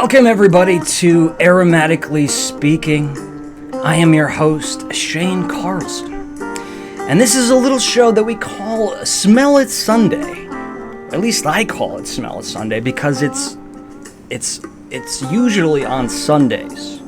Welcome everybody to Aromatically Speaking. I am your host, Shane Carlson. And this is a little show that we call Smell It Sunday. At least I call it Smell It Sunday because it's usually on Sundays.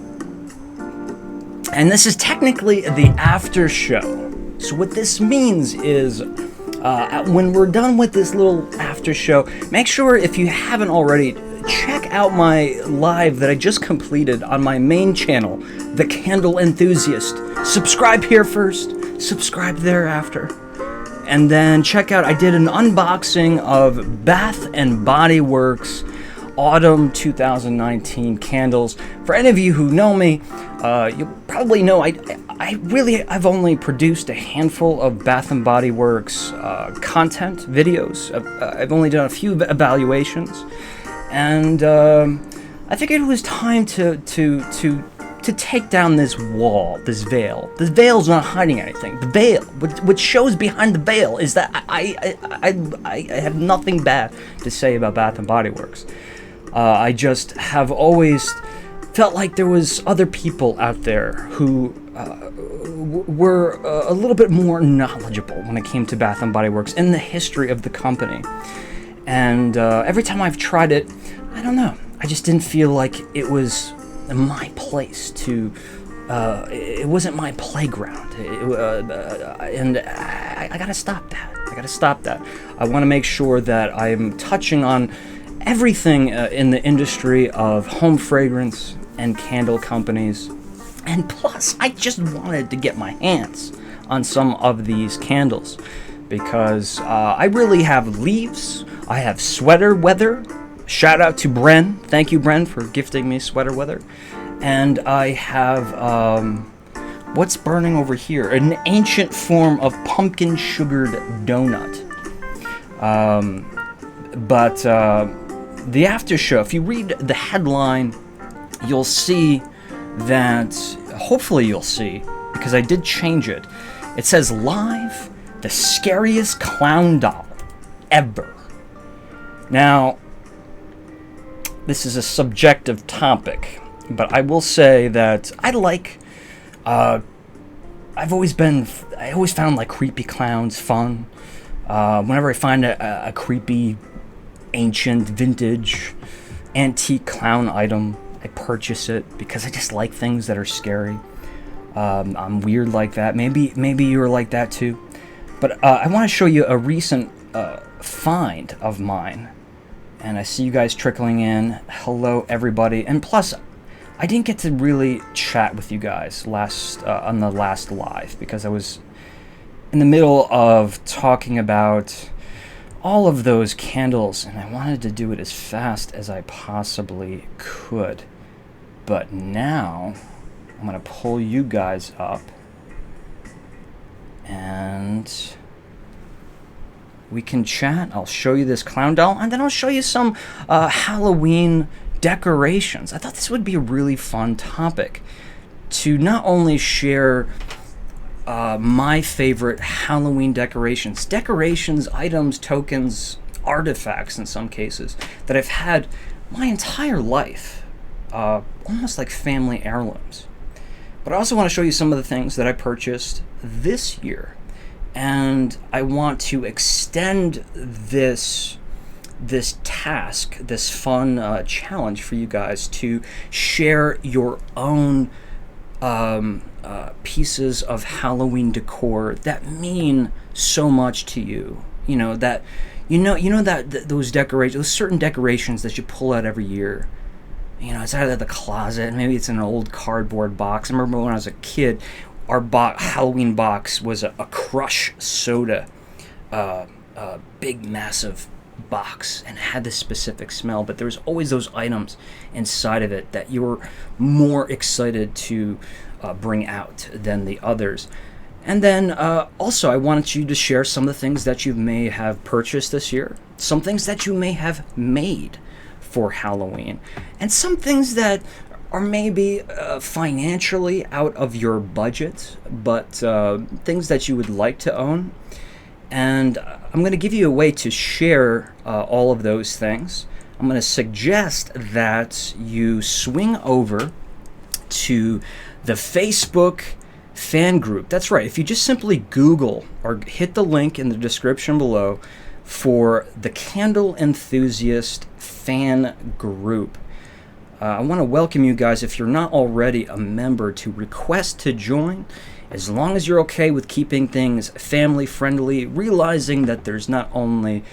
And this is technically the after show. So what this means is when we're done with this little after show, make sure if you haven't already, check out my live that I just completed on my main channel, the Candle Enthusiast. Subscribe here first, subscribe thereafter. And then check out, I did an unboxing of Bath and Body Works Autumn 2019 candles. For any of you who know me, you'll probably know I've only produced a handful of Bath and Body Works content videos. I've only done a few evaluations, and I figured it was time to take down this wall, this veil. This veil's not hiding anything. The veil, what shows behind the veil, is that I have nothing bad to say about Bath and Body Works. I just have always felt like there was other people out there who were a little bit more knowledgeable when it came to Bath and Body Works and the history of the company. And every time I've tried it, I don't know, I just didn't feel like it was my place to, it wasn't my playground. And I gotta stop that. I want to make sure that I'm touching on everything in the industry of home fragrance and candle companies. And plus, I just wanted to get my hands on some of these candles because I really have leaves. I have sweater weather. Shout out to Bren. Thank you, Bren, for gifting me sweater weather. And I have, what's burning over here? An ancient form of pumpkin sugared donut. But the after show, if you read the headline, you'll see that, hopefully you'll see, because I did change it. It says live, the scariest clown doll ever. Now, this is a subjective topic, but I will say that I always found like creepy clowns fun. Whenever I find a creepy, ancient, vintage, antique clown item, I purchase it because I just like things that are scary. I'm weird like that. Maybe you're like that too. But I want to show you a recent find of mine. And I see you guys trickling in. Hello, everybody. And plus, I didn't get to really chat with you guys on the last live because I was in the middle of talking about all of those candles, and I wanted to do it as fast as I possibly could. But now, I'm going to pull you guys up, and we can chat. I'll show you this clown doll, and then I'll show you some Halloween decorations. I thought this would be a really fun topic to not only share my favorite Halloween decorations, items, tokens, artifacts in some cases, that I've had my entire life, almost like family heirlooms. But I also want to show you some of the things that I purchased this year. And I want to extend this task, this fun challenge for you guys to share your own pieces of Halloween decor that mean so much to you. You know that those decorations, those certain decorations that you pull out every year. You know, it's out of the closet. Maybe it's in an old cardboard box. I remember when I was a kid, our Halloween box was a Crush soda, big massive box, and it had this specific smell. But there was always those items inside of it that you were more excited to bring out than the others. And then also I wanted you to share some of the things that you may have purchased this year, some things that you may have made for Halloween, and some things that are maybe financially out of your budget, but things that you would like to own. And I'm going to give you a way to share all of those things. I'm going to suggest that you swing over to the Facebook fan group. That's right. If you just simply Google or hit the link in the description below for the Candle Enthusiast fan group. I want to welcome you guys, if you're not already a member, to request to join, as long as you're okay with keeping things family friendly, realizing that there's not only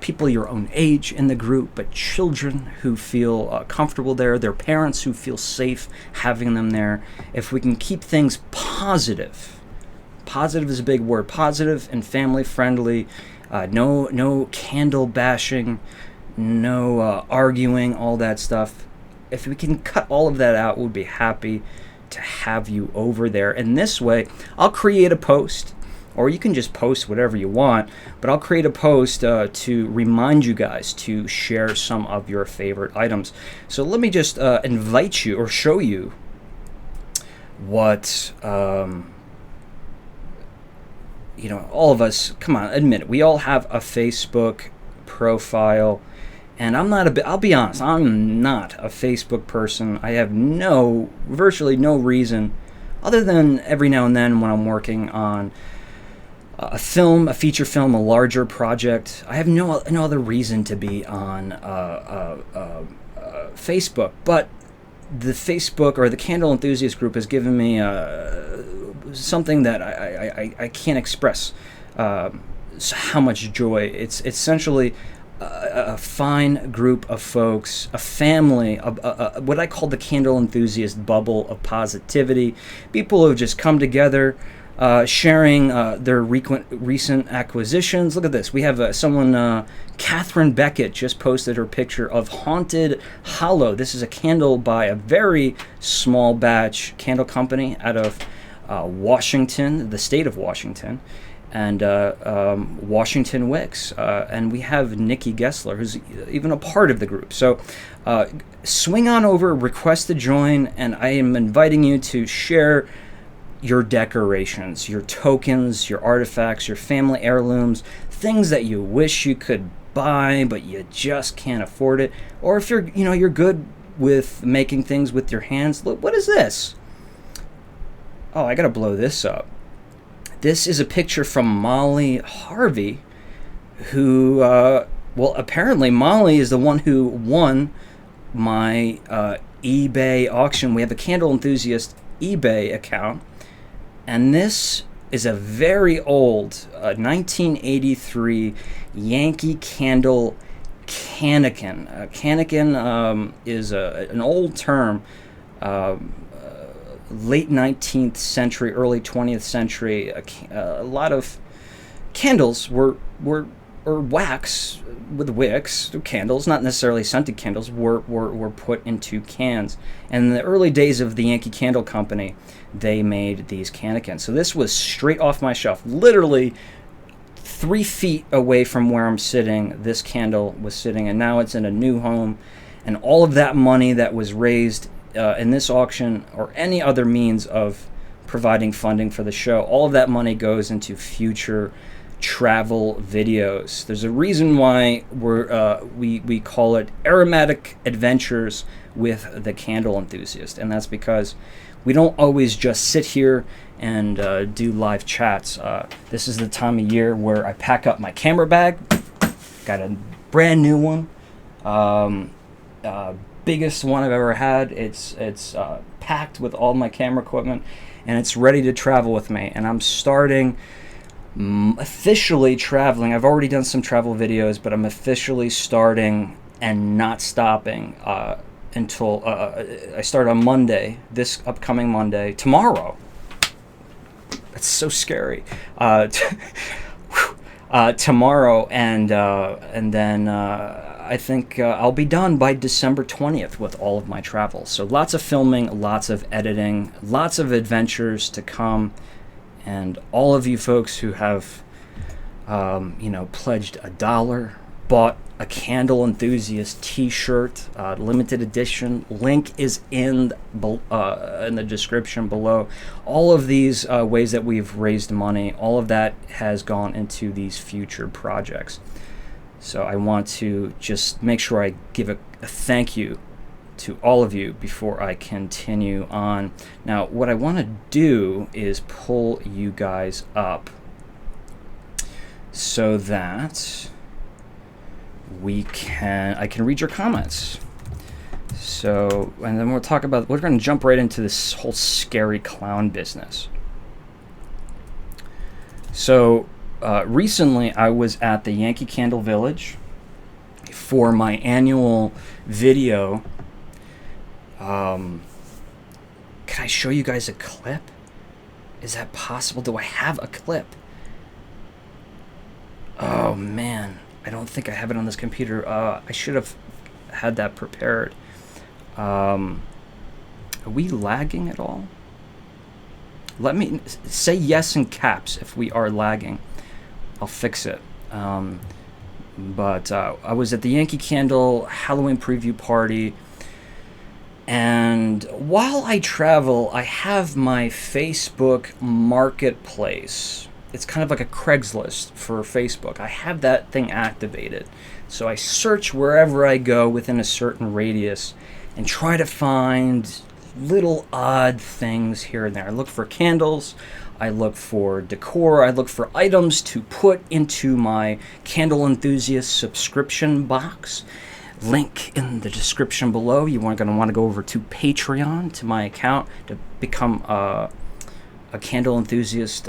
people your own age in the group, but children who feel comfortable there, their parents who feel safe having them there. If we can keep things positive, positive is a big word, positive and family friendly, no candle bashing, no arguing, all that stuff. If we can cut all of that out, we'll be happy to have you over there. And this way, I'll create a post, or you can just post whatever you want, but I'll create a post to remind you guys to share some of your favorite items. So let me just invite you, or show you what, you know, all of us, come on, admit it, we all have a Facebook profile. And I'll be honest, I'm not a Facebook person. I have virtually no reason, other than every now and then when I'm working on a film, a feature film, a larger project. I have no other reason to be on Facebook. But the Facebook, or the Candle Enthusiast group, has given me something that I can't express how much joy. It's essentially a fine group of folks, a family, what I call the Candle Enthusiast bubble of positivity. People who have just come together, sharing their recent acquisitions. Look at this. We have someone, Catherine Beckett, just posted her picture of Haunted Hollow. This is a candle by a very small batch candle company out of Washington, the state of Washington. And Washington Wicks, and we have Nikki Gessler, who's even a part of the group. So swing on over, request to join, and I am inviting you to share your decorations, your tokens, your artifacts, your family heirlooms, things that you wish you could buy but you just can't afford it. Or if you're good with making things with your hands. Look, what is this? Oh, I gotta blow this up. This is a picture from Molly Harvey, who, well, apparently Molly is the one who won my eBay auction. We have a Candle Enthusiast eBay account, and this is a very old 1983 Yankee Candle cannikin. Cannikin is an old term. Late 19th century, early 20th century, a lot of candles were wax with wicks, candles, not necessarily scented candles, were put into cans. And in the early days of the Yankee Candle Company, they made these cannakins. So this was straight off my shelf, literally 3 feet away from where I'm sitting. This candle was sitting, and now it's in a new home. And all of that money that was raised in this auction, or any other means of providing funding for the show, all of that money goes into future travel videos. There's a reason why we call it Aromatic Adventures with the Candle Enthusiast, and that's because we don't always just sit here and do live chats. This is the time of year where I pack up my camera bag. Got a brand new one. Biggest one I've ever had. It's packed with all my camera equipment, and it's ready to travel with me. And I'm starting officially traveling. I've already done some travel videos, but I'm officially starting and not stopping until I start on Monday, this upcoming Monday, tomorrow. That's so scary. Tomorrow, and then I think I'll be done by December 20th with all of my travel. So lots of filming, lots of editing, lots of adventures to come. And all of you folks who have, pledged $1, bought a Candle Enthusiast t-shirt, limited edition. Link is in the description below. All of these ways that we've raised money, all of that has gone into these future projects. So I want to just make sure I give a thank you to all of you before I continue on. Now, what I want to do is pull you guys up so that I can read your comments. So, and then we're going to jump right into this whole scary clown business. So, recently I was at the Yankee Candle Village for my annual video. Can I show you guys a clip? Is that possible? Do I have a clip? Oh man, I don't think I have it on this computer. I should have had that prepared. Are we lagging at all? Let me say yes in caps if we are lagging. I'll fix it. But I was at the Yankee Candle Halloween preview party. And while I travel, I have my Facebook marketplace. It's kind of like a Craigslist for Facebook. I have that thing activated. So I search wherever I go within a certain radius and try to find little odd things here and there. I look for candles. I look for decor. I look for items to put into my Candle Enthusiast subscription box. Link in the description below. You are going to want to go over to Patreon, to my account, to become a Candle Enthusiast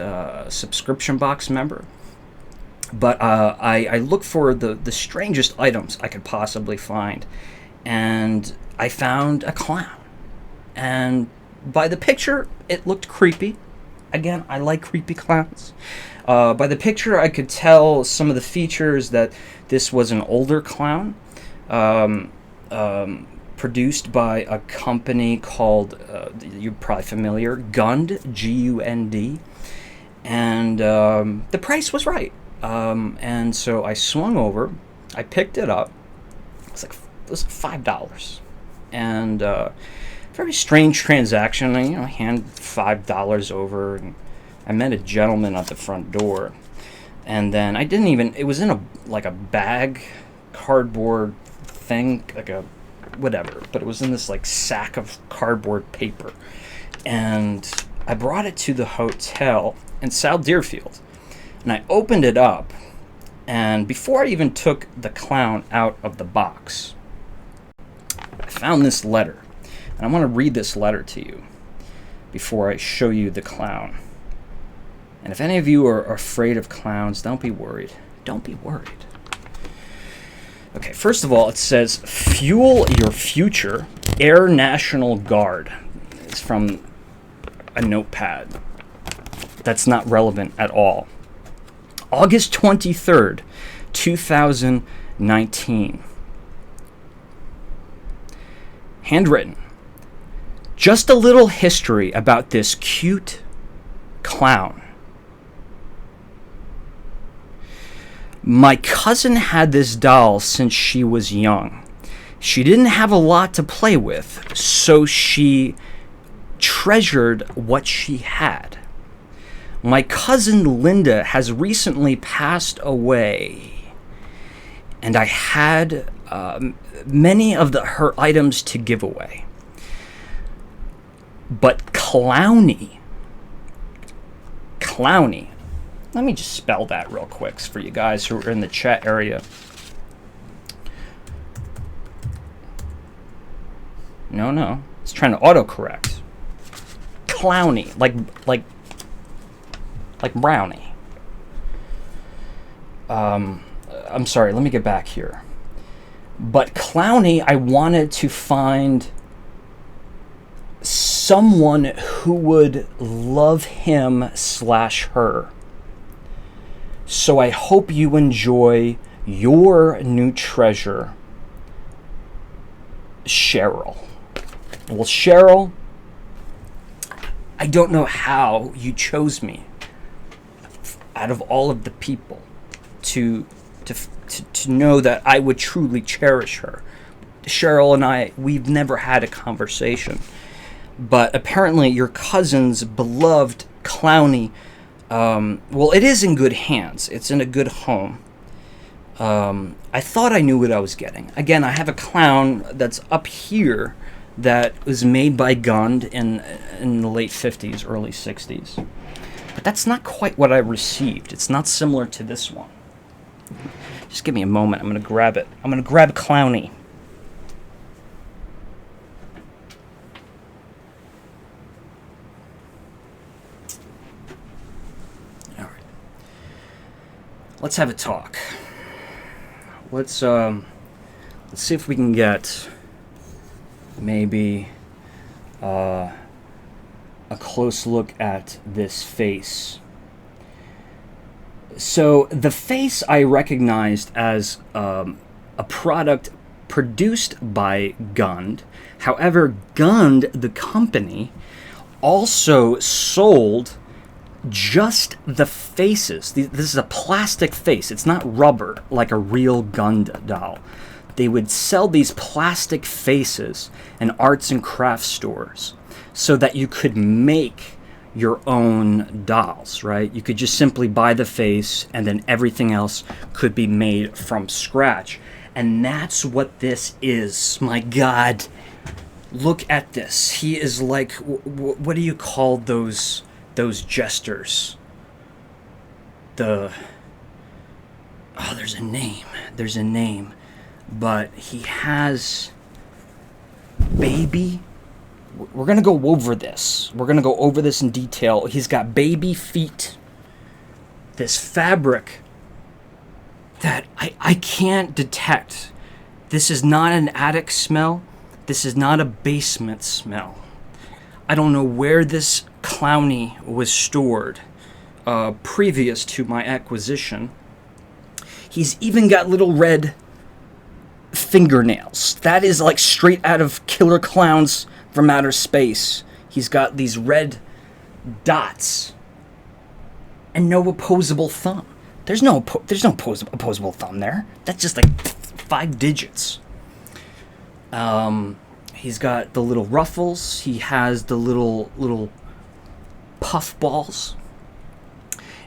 subscription box member. But I look for the strangest items I could possibly find. And I found a clown. And by the picture, it looked creepy. Again, I like creepy clowns. By the picture, I could tell some of the features that this was an older clown. Produced by a company called, you're probably familiar, Gund, Gund, and the price was right. And so I swung over, I picked it up. It was $5, and very strange transaction. I hand $5 over, and I met a gentleman at the front door, and then it was in a bag, cardboard thing, like a whatever, but it was in this sack of cardboard paper, and I brought it to the hotel in South Deerfield, and I opened it up, and before I even took the clown out of the box, I found this letter, and I want to read this letter to you before I show you the clown. And if any of you are afraid of clowns, don't be worried. Don't be worried. Okay, first of all, it says, "Fuel your future, Air National Guard." It's from a notepad. That's not relevant at all. August 23rd, 2019. Handwritten. Just a little history about this cute clown. My cousin had this doll since she was young. She didn't have a lot to play with, so she treasured what she had. My cousin Linda has recently passed away, and I had many of her items to give away. But Clowny, let me just spell that real quick for you guys who are in the chat area. No, it's trying to autocorrect. Clowny, like brownie. I'm sorry, let me get back here. But Clowny, I wanted to find someone who would love him/her. So I hope you enjoy your new treasure, Cheryl. Well, Cheryl, I don't know how you chose me out of all of the people to know that I would truly cherish her. Cheryl and I, we've never had a conversation. But apparently your cousin's beloved Clowny, well, it is in good hands. It's in a good home. I thought I knew what I was getting. Again, I have a clown that's up here that was made by Gund in the late 50s, early 60s. But that's not quite what I received. It's not similar to this one. Just give me a moment. I'm going to grab it. I'm going to grab Clowny. All right. Let's have a talk. Let's see if we can get maybe a close look at this face. So the face I recognized as a product produced by Gund. However, Gund, the company, also sold just the faces. This is a plastic face. It's not rubber like a real Gund doll. They would sell these plastic faces in arts and crafts stores so that you could make your own dolls, right? You could just simply buy the face and then everything else could be made from scratch. And that's what this is. My God, look at this. He is like, what do you call those jesters? There's a name. But he has baby. We're going to go over this. We're going to go over this in detail. He's got baby feet. This fabric that I can't detect. This is not an attic smell. This is not a basement smell. I don't know where this Clowny was stored previous to my acquisition. He's even got little red fingernails. That is like straight out of Killer Clowns from Outer Space. He's got these red dots and no opposable thumb. There's no opposable thumb there. That's just like 5 digits. He's got the little ruffles. He has the little puff balls,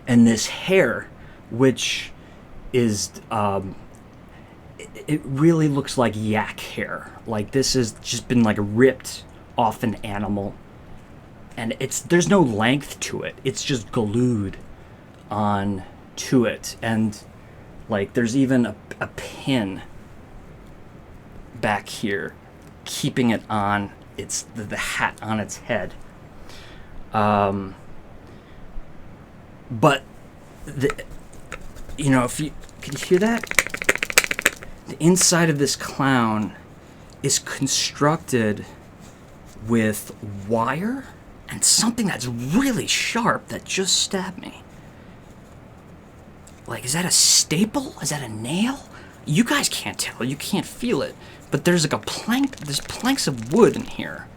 and this hair, which is it really looks like yak hair. Like this has just been like ripped off an animal, and there's no length to it. It's just glued on to it, and like there's even a pin back here keeping it on its the hat on its head. But if you can hear that, the inside of this clown is constructed with wire and something that's really sharp that just stabbed me. Like, is that a staple? Is that a nail? You guys can't tell. You can't feel it. But there's like there's planks of wood in here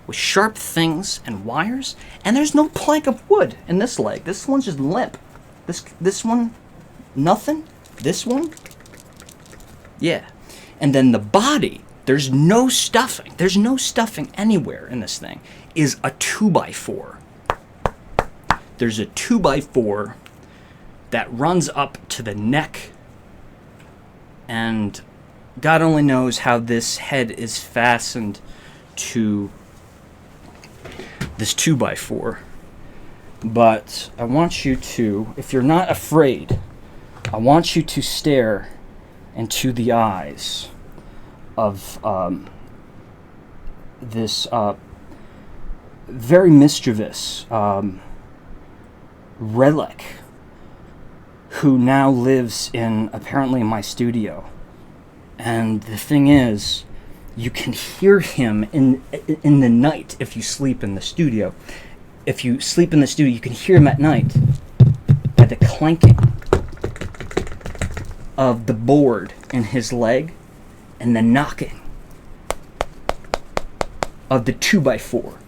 with sharp things and wires. And there's no plank of wood in this leg. This one's just limp. This one, nothing. This one, yeah. And then the body, there's no stuffing. There's no stuffing anywhere in this thing. Is a 2x4. There's a 2x4 that runs up to the neck, and God only knows how this head is fastened to this 2x4. But I want you to, if you're not afraid, I want you to stare into the eyes of this very mischievous relic who now lives in apparently my studio. And the thing is, you can hear him in the night if you sleep in the studio. If you sleep in the studio, you can hear him at night by the clanking of the board in his leg and the knocking of the 2x4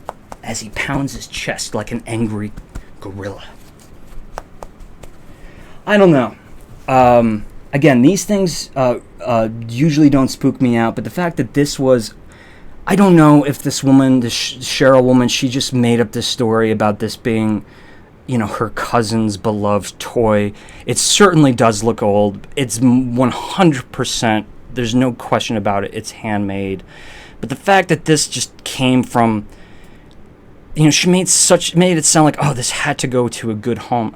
as he pounds his chest like an angry gorilla. I don't know. Again, these things usually don't spook me out, but the fact that this was... I don't know if this woman, the Cheryl woman, she just made up this story about this being her cousin's beloved toy. It certainly does look old. It's 100%, there's no question about it, it's handmade. But the fact that this just came from, she made it sound like, oh, this had to go to a good home.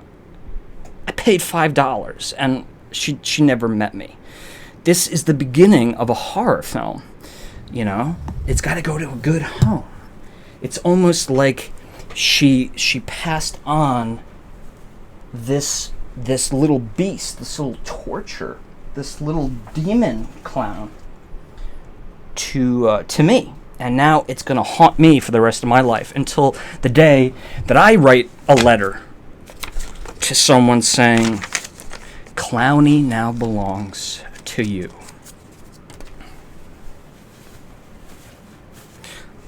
I paid $5 and she never met me. This is the beginning of a horror film. It's got to go to a good home. It's almost like she passed on this little beast, this little torture, this little demon clown to me. And now it's going to haunt me for the rest of my life until the day that I write a letter to someone saying, Clowny now belongs to you.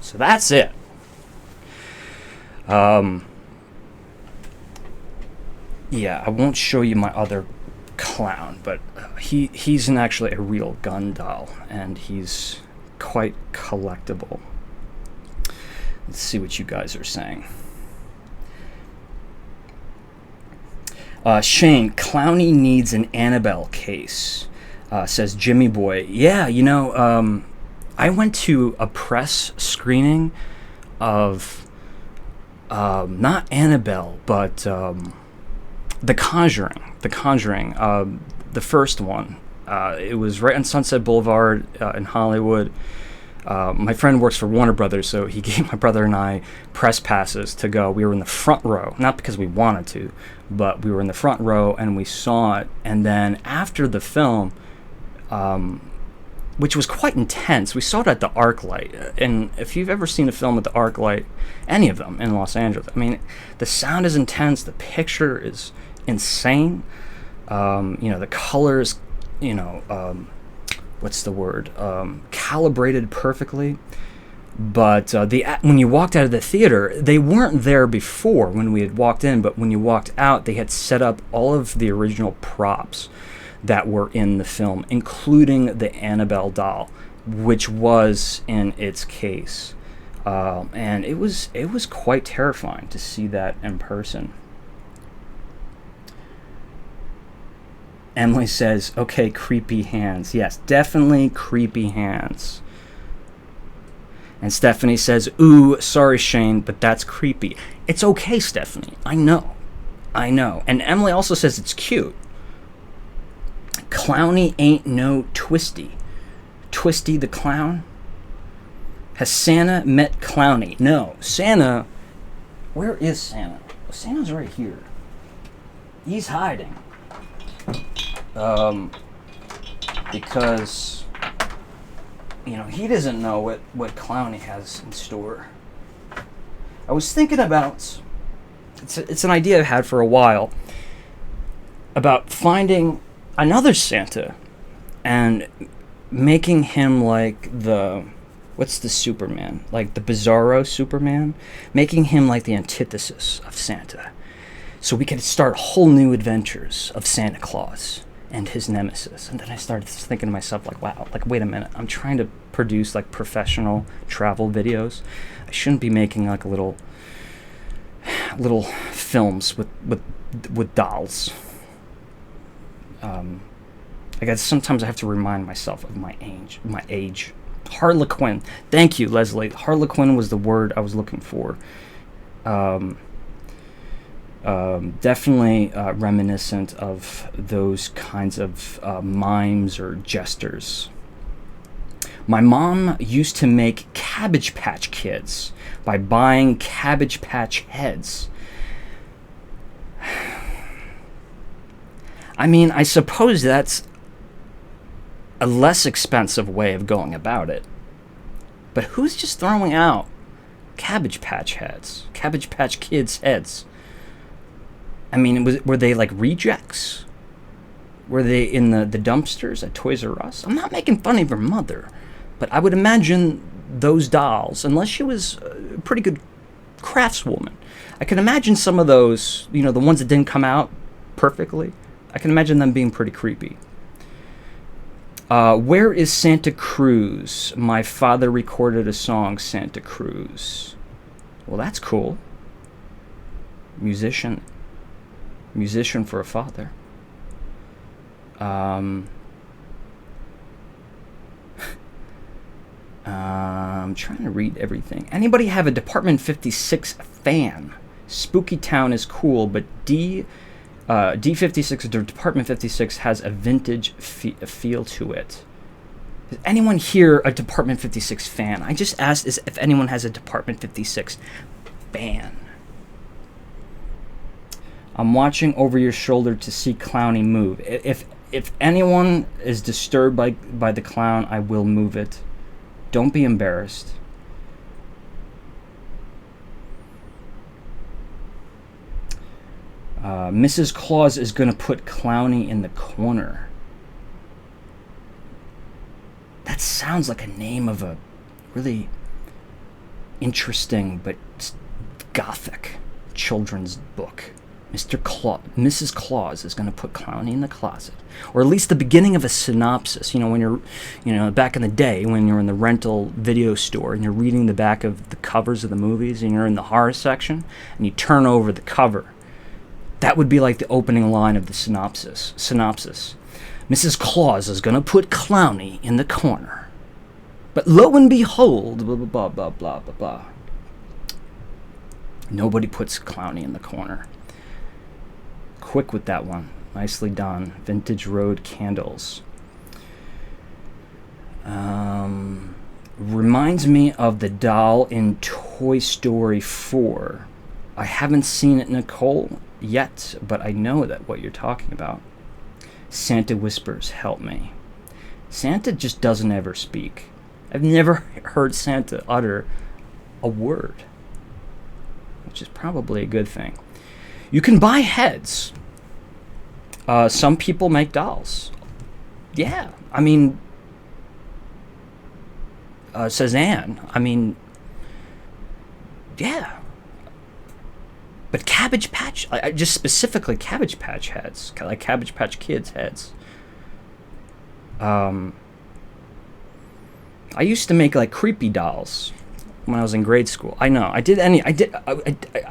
So that's it. Yeah, I won't show you my other clown, but he's actually a real gun doll, and he's quite collectible. Let's see what you guys are saying. Shane, Clowny needs an Annabelle case, says Jimmy Boy. Yeah, I went to a press screening of not Annabelle, but The Conjuring. The first one. It was right on Sunset Boulevard in Hollywood. My friend works for Warner Brothers, so he gave my brother and I press passes to go. We were in the front row, not because we wanted to, but we were in the front row and we saw it. And then after the film, which was quite intense, we saw it at the ArcLight. And if you've ever seen a film at the ArcLight, any of them in Los Angeles, I mean, the sound is intense, the picture is insane. The colors, what's the word? Calibrated perfectly. But when you walked out of the theater, they weren't there before when we had walked in, but when you walked out, they had set up all of the original props that were in the film, including the Annabelle doll, which was in its case. And it was quite terrifying to see that in person. Emily says, okay, creepy hands. Yes, definitely creepy hands. And Stephanie says, ooh, sorry, Shane, but that's creepy. It's okay, Stephanie. I know. And Emily also says it's cute. Clowny ain't no Twisty. Twisty the clown? Has Santa met Clowny? No. Santa... Where is Santa? Santa's right here. He's hiding. Because... he doesn't know what Clowny has in store. I was thinking about... It's an idea I've had for a while. About finding another Santa and making him like the... What's the Superman? Like the Bizarro Superman? Making him like the antithesis of Santa. So we could start whole new adventures of Santa Claus and his nemesis. And then I started thinking to myself, like, wow, like, wait a minute. I'm trying to produce like professional travel videos. I shouldn't be making like little films with dolls. I guess sometimes I have to remind myself of my age. Harlequin. Thank you, Leslie. Harlequin was the word I was looking for. Definitely reminiscent of those kinds of mimes or jesters. My mom used to make Cabbage Patch Kids by buying Cabbage Patch heads. I mean, I suppose that's a less expensive way of going about it. But who's just throwing out Cabbage Patch heads? Cabbage Patch Kids heads? I mean, were they like rejects? Were they in the dumpsters at Toys R Us? I'm not making fun of your mother, but I would imagine those dolls, unless she was a pretty good craftswoman, I can imagine some of those, the ones that didn't come out perfectly, I can imagine them being pretty creepy. Where is Santa Cruz? My father recorded a song, Santa Cruz. Well, that's cool. Musician Musician for a father. I'm trying to read everything. Anybody have a Department 56 fan? Spooky Town is cool, but D56 or Department 56 has a vintage feel to it. Is anyone here a Department 56 fan? I just asked if anyone has a Department 56 fan. I'm watching over your shoulder to see Clowny move. If anyone is disturbed by the clown, I will move it. Don't be embarrassed. Mrs. Claus is going to put Clowny in the corner. That sounds like a name of a really interesting but gothic children's book. Mrs. Claus is going to put Clowny in the closet. Or at least the beginning of a synopsis. When you're, back in the day when you're in the rental video store and you're reading the back of the covers of the movies and you're in the horror section and you turn over the cover. That would be like the opening line of the synopsis. Mrs. Claus is going to put Clowny in the corner. But lo and behold, blah, blah, blah, blah, blah, blah, blah. Nobody puts Clowny in the corner. Quick with that one. Nicely done. Vintage Road Candles. Reminds me of the doll in Toy Story 4. I haven't seen it, Nicole, yet, but I know that what you're talking about. Santa whispers, help me. Santa just doesn't ever speak. I've never heard Santa utter a word, which is probably a good thing. You can buy heads. Some people make dolls. Yeah, I mean, says Anne. I mean, yeah. But Cabbage Patch, just specifically Cabbage Patch heads, like Cabbage Patch Kids heads. I used to make like creepy dolls when I was in grade school. I know. I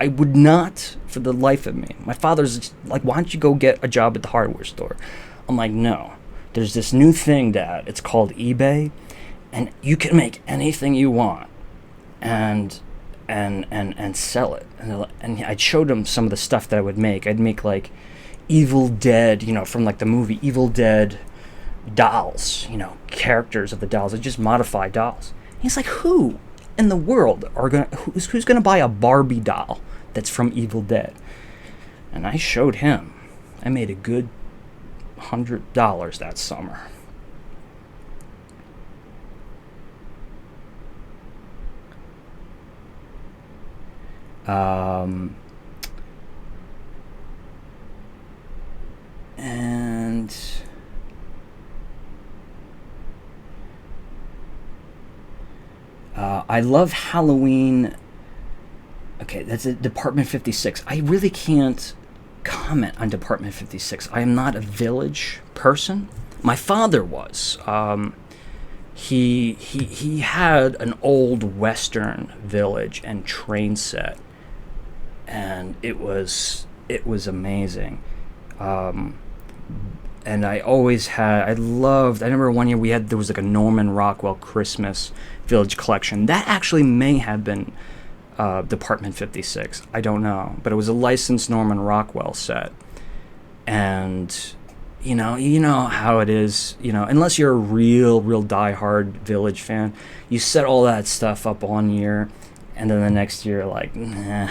would not for the life of me. My father's like, why don't you go get a job at the hardware store? I'm like, no. There's this new thing, Dad. It's called eBay, and you can make anything you want, and sell it. And I showed him some of the stuff that I would make. I'd make like Evil Dead, from like the movie Evil Dead dolls, characters of the dolls. I'd just modify dolls. He's like, who in the world who's gonna buy a Barbie doll that's from Evil Dead? And I showed him. I made a good $100 that summer. And I love Halloween. Okay, that's a Department 56. I really can't comment on Department 56. I am not a Village person. My father was. He had an old Western Village and train set, and it was amazing. And I remember one year there was like a Norman Rockwell Christmas Village collection. That actually may have been Department 56. I don't know. But it was a licensed Norman Rockwell set. And, you know how it is, unless you're a real diehard Village fan, you set all that stuff up one year, and then the next year, like, nah,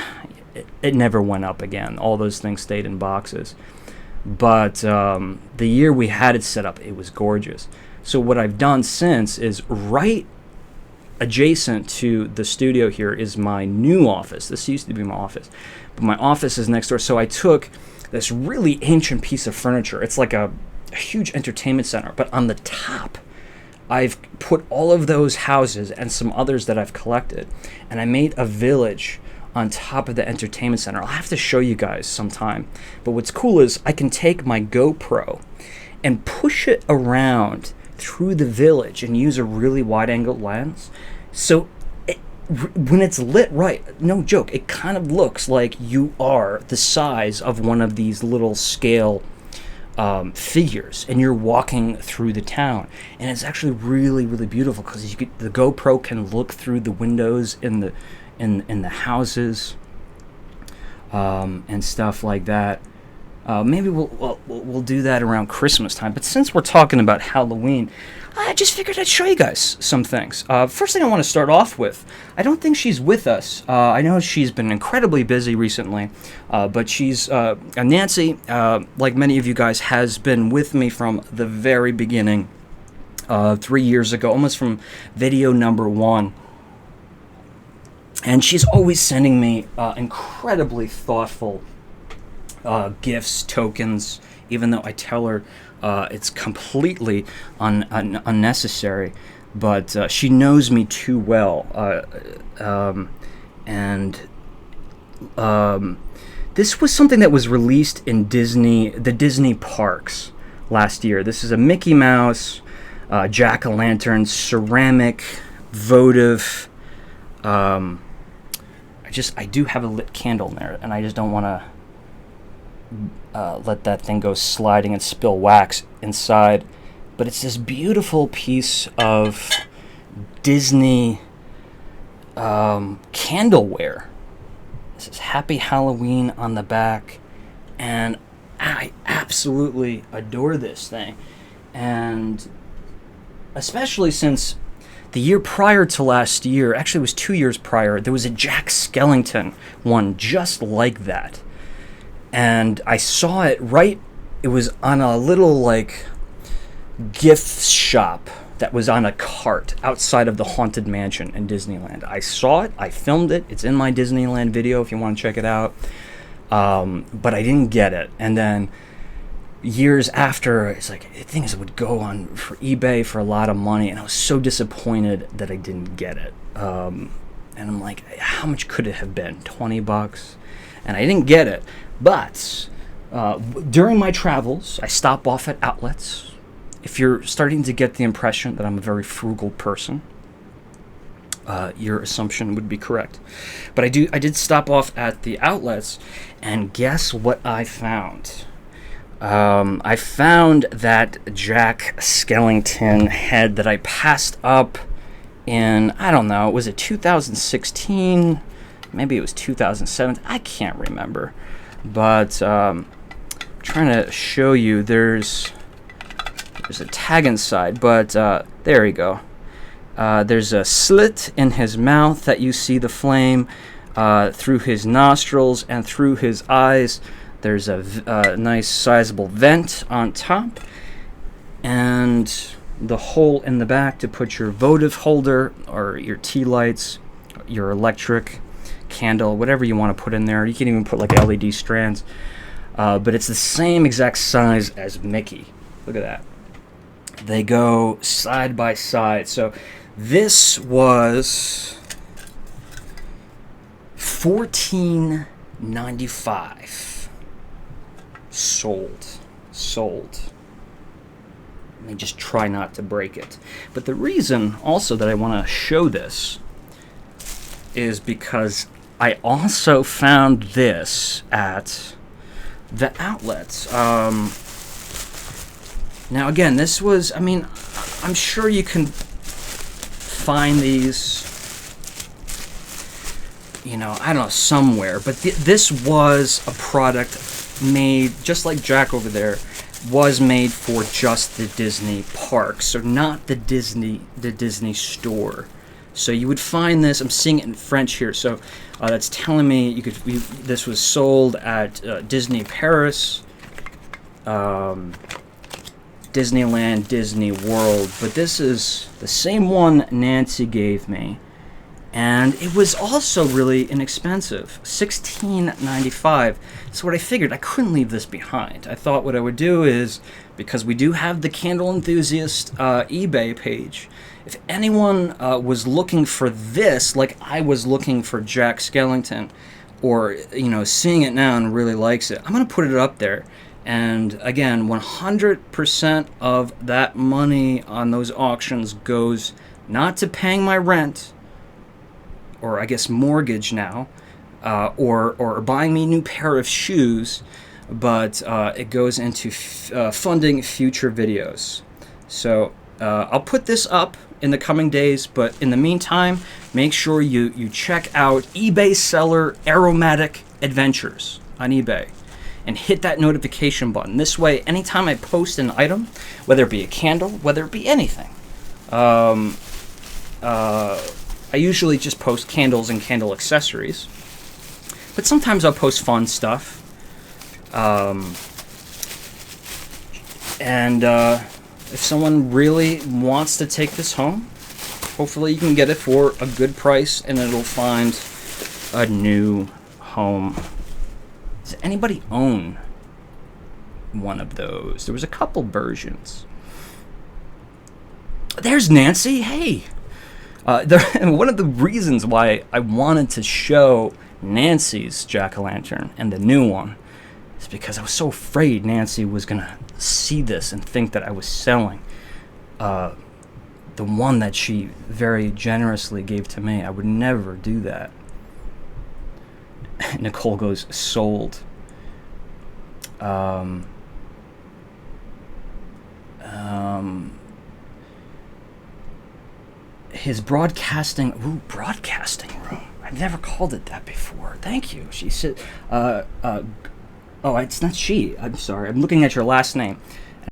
it never went up again. All those things stayed in boxes. But the year we had it set up, it was gorgeous. So what I've done since is right adjacent to the studio here is my new office. This used to be my office, but my office is next door. So I took this really ancient piece of furniture. It's like a huge entertainment center, but on the top, I've put all of those houses and some others that I've collected, and I made a village on top of the entertainment center. I'll have to show you guys sometime. But what's cool is I can take my GoPro and push it around through the village and use a really wide-angle lens. So when it's lit right, no joke, it kind of looks like you are the size of one of these little scale figures, and you're walking through the town, and it's actually really, really beautiful because the GoPro can look through the windows in the houses, and stuff like that. Maybe we'll do that around Christmas time. But since we're talking about Halloween, I just figured I'd show you guys some things. First thing I want to start off with, I don't think she's with us. I know she's been incredibly busy recently, but she's Nancy, like many of you guys, has been with me from the very beginning, 3 years ago, almost from video number 1. And she's always sending me incredibly thoughtful gifts, tokens, even though I tell her it's completely unnecessary. But she knows me too well. And this was something that was released in the Disney parks last year. This is a Mickey Mouse, jack-o'-lantern, ceramic, votive. I do have a lit candle in there, and I just don't want to let that thing go sliding and spill wax inside. But it's this beautiful piece of Disney candleware. This is Happy Halloween on the back, and I absolutely adore this thing. And especially since the year prior to last year, actually it was 2 years prior, there was a Jack Skellington one just like that. And I saw it it was on a little like gift shop that was on a cart outside of the Haunted Mansion in Disneyland. I saw it, I filmed it, it's in my Disneyland video if you want to check it out. But I didn't get it. And then years after, it's like things would go on for eBay for a lot of money, and I was so disappointed that I didn't get it. And I'm like, how much could it have been? $20? And I didn't get it. But during my travels, I stop off at outlets. If you're starting to get the impression that I'm a very frugal person, your assumption would be correct. But I did stop off at the outlets, and guess what I found? I found that Jack Skellington head that I passed up in, I don't know, was it 2016? Maybe it was 2007. I can't remember. But trying to show you, there's a tag inside, but there you go. There's a slit in his mouth that you see the flame through his nostrils and through his eyes. There's a nice sizable vent on top, and the hole in the back to put your votive holder or your tea lights, your electric candle, whatever you want to put in there. You can even put like LED strands, but it's the same exact size as Mickey. Look at that. They go side by side. So this was $14.95. Sold. Let me just try not to break it. But the reason also that I want to show this is because I also found this at the outlets. Now again, this was, I'm sure you can find these, I don't know, somewhere, but this was a product made, just like Jack over there, was made for just the Disney parks, so not the Disney store. So you would find this, I'm seeing it in French here, so that's telling me this was sold at Disney Paris, Disneyland, Disney World, but this is the same one Nancy gave me, and it was also really inexpensive, $16.95. So what I figured, I couldn't leave this behind. I thought what I would do is, because we do have the Candle Enthusiast eBay page, if anyone was looking for this, like I was looking for Jack Skellington, or seeing it now and really likes it, I'm gonna put it up there. And again, 100% of that money on those auctions goes not to paying my rent or I guess mortgage now, or buying me a new pair of shoes, but it goes into funding future videos. So I'll put this up in the coming days, but in the meantime, make sure you check out eBay seller Aromatic Adventures on eBay and hit that notification button. This way, anytime I post an item, whether it be a candle, whether it be anything, I usually just post candles and candle accessories, but sometimes I'll post fun stuff. If someone really wants to take this home, hopefully you can get it for a good price and it'll find a new home. Does anybody own one of those? There was a couple versions. There's Nancy. Hey. One of the reasons why I wanted to show Nancy's jack-o'-lantern and the new one is because I was so afraid Nancy was going to see this and think that I was selling the one that she very generously gave to me. I would never do that. Nicole goes, sold. His broadcasting room. I've never called it that before. Thank you. She said, oh, it's not she. I'm sorry. I'm looking at your last name.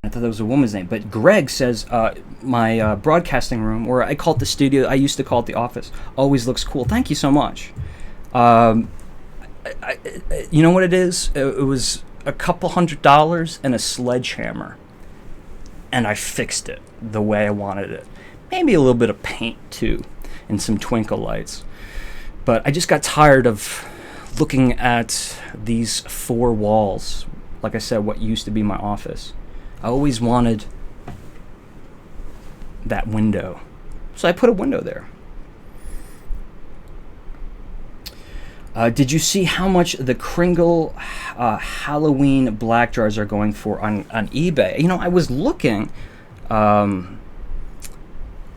I thought that was a woman's name. But Greg says, my broadcasting room, or I call it the studio, I used to call it the office, always looks cool. Thank you so much. You know what it is? It was a couple $100 and a sledgehammer. And I fixed it the way I wanted it. Maybe a little bit of paint, too, and some twinkle lights. But I just got tired of looking at these four walls. Like I said, what used to be my office. I always wanted that window. So I put a window there. Did you see how much the Kringle Halloween black jars are going for on eBay? You know, I was looking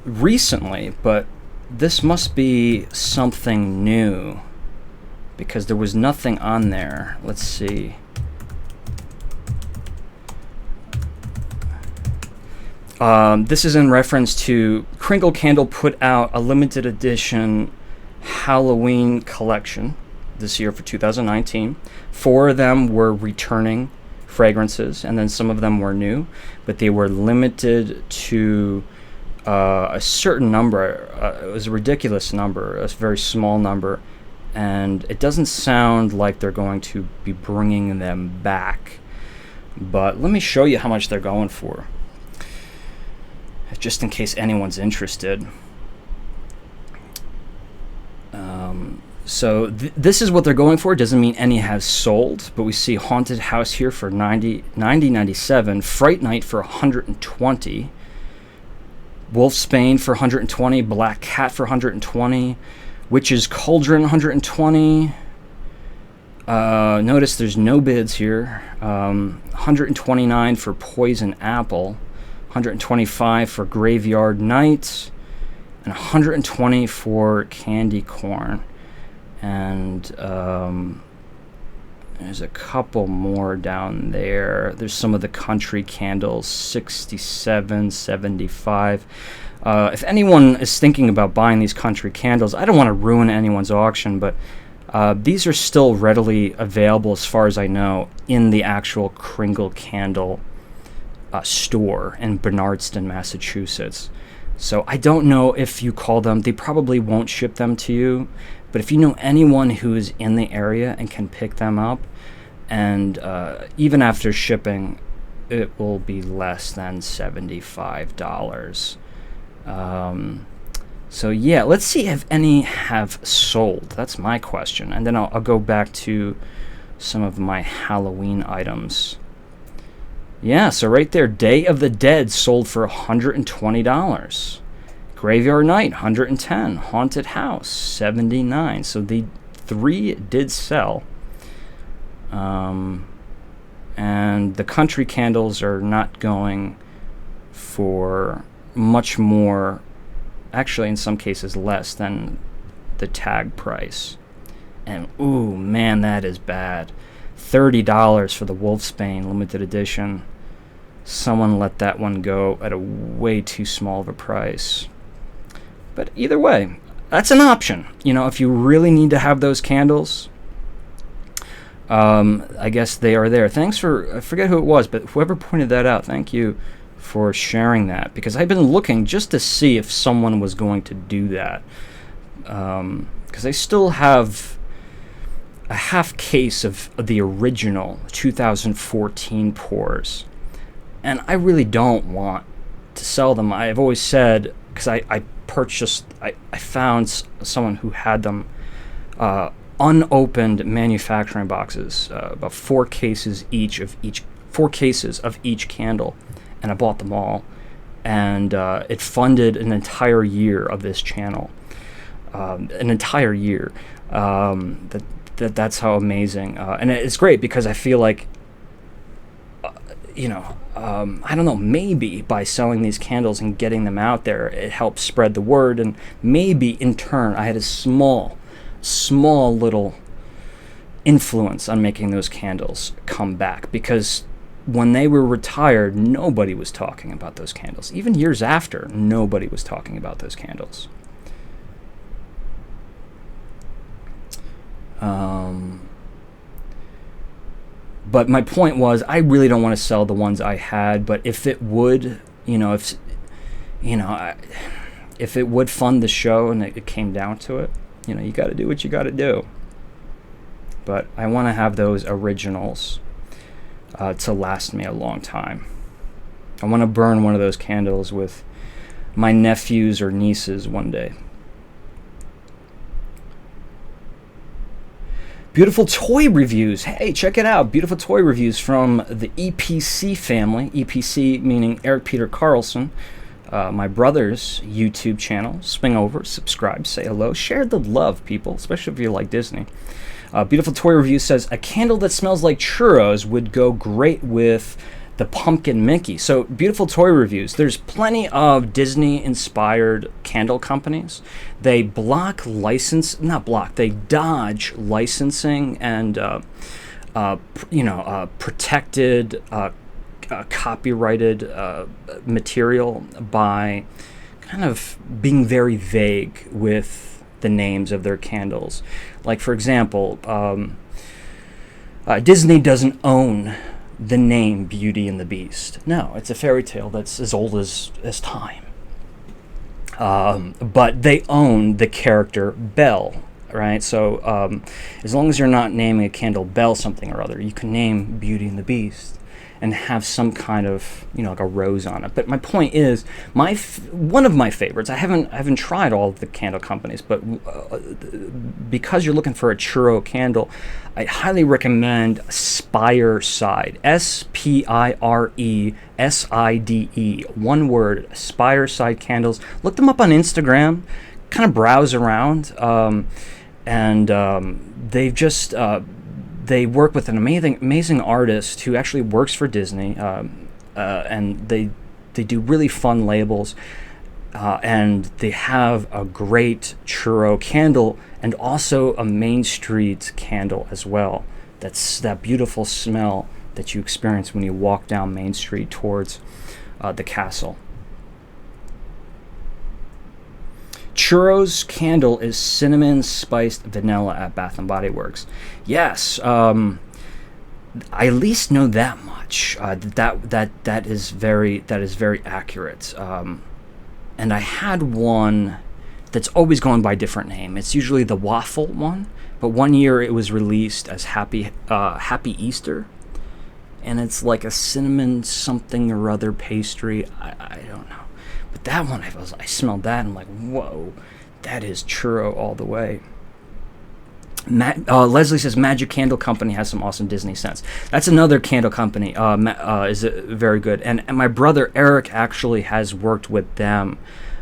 recently, but this must be something new because there was nothing on there. Let's see. This is in reference to Kringle Candle put out a limited edition Halloween collection this year for 2019. 4 of them were returning fragrances, and then some of them were new, but they were limited to a certain number. It was a ridiculous number, a very small number, and it doesn't sound like they're going to be bringing them back. But let me show you how much they're going for, just in case anyone's interested. So this is what they're going for. It doesn't mean any have sold, but we see Haunted House here for $90.97, Fright Night for $120, Wolfsbane for $120, Black Cat for $120, Witch's Cauldron $120. Notice there's no bids here. $129 for Poison Apple, $125 for Graveyard Night, and $120 for Candy Corn. And there's a couple more down there. There's some of the country candles, $67, $75. If anyone is thinking about buying these country candles, I don't want to ruin anyone's auction, but these are still readily available, as far as I know, in the actual Kringle Candle store in Bernardston, Massachusetts. So I don't know if you call them. They probably won't ship them to you. But if you know anyone who is in the area and can pick them up, and even after shipping, it will be less than $75. So yeah, let's see if any have sold. That's my question. And then I'll go back to some of my Halloween items. Yeah, so right there, Day of the Dead sold for $120. Graveyard Night, $110. Haunted House, $79. So the 3 did sell. And the country candles are not going for much more, actually in some cases less than the tag price. And ooh, man, that is bad. $30 for the Wolfsbane limited edition. Someone let that one go at a way too small of a price. But either way, that's an option. You know, if you really need to have those candles, I guess they are there. Thanks for, I forget who it was, but whoever pointed that out, thank you for sharing that, because I've been looking just to see if someone was going to do that, because I still have a half case of the original 2014 pours, and I really don't want to sell them. I've always said, because I found someone who had them unopened manufacturing boxes, about 4 cases of each candle, and I bought them all, and it funded an entire year of this channel, an entire year. That's how amazing, and it's great because I feel like, I don't know, maybe by selling these candles and getting them out there, it helps spread the word, and maybe in turn I had a small little influence on making those candles come back, because when they were retired, nobody was talking about those candles. Even years after, nobody was talking about those candles. But my point was, I really don't want to sell the ones I had, but if it would, if it would fund the show and it came down to it, you got to do what you got to do. But I want to have those originals to last me a long time. I want to burn one of those candles with my nephews or nieces one day. Beautiful toy reviews. Hey, check it out. Beautiful toy reviews from the EPC family. EPC meaning Eric Peter Carlson. My brother's YouTube channel. Swing over, subscribe, say hello, share the love, people, especially if you like Disney. Beautiful Toy Review says, a candle that smells like churros would go great with the pumpkin Mickey. So, Beautiful Toy Reviews. There's plenty of Disney-inspired candle companies. They dodge licensing and, protected, copyrighted material by kind of being very vague with the names of their candles. Like, for example, Disney doesn't own the name Beauty and the Beast. No, it's a fairy tale that's as old as time. But they own the character Belle, right? So as long as you're not naming a candle Belle something or other, you can name Beauty and the Beast and have some kind of, like a rose on it. But my point is, one of my favorites, I haven't tried all of the candle companies, but because you're looking for a churro candle, I highly recommend Spireside, Spireside, one word, Spireside candles. Look them up on Instagram, kind of browse around, and they've just... they work with an amazing artist who actually works for Disney, and they do really fun labels, and they have a great churro candle and also a Main Street candle as well. That's that beautiful smell that you experience when you walk down Main Street towards the castle. Churros candle is cinnamon spiced vanilla at Bath and Body Works. Yes, I at least know that much. That is very accurate. And I had one that's always going by a different name. It's usually the waffle one, but one year it was released as Happy Easter, and it's like a cinnamon something or other pastry. I don't know. But that one, I smelled that and I'm like, whoa, that is churro all the way. Leslie says Magic Candle Company has some awesome Disney scents. That's another candle company. Is very good. And my brother Eric actually has worked with them.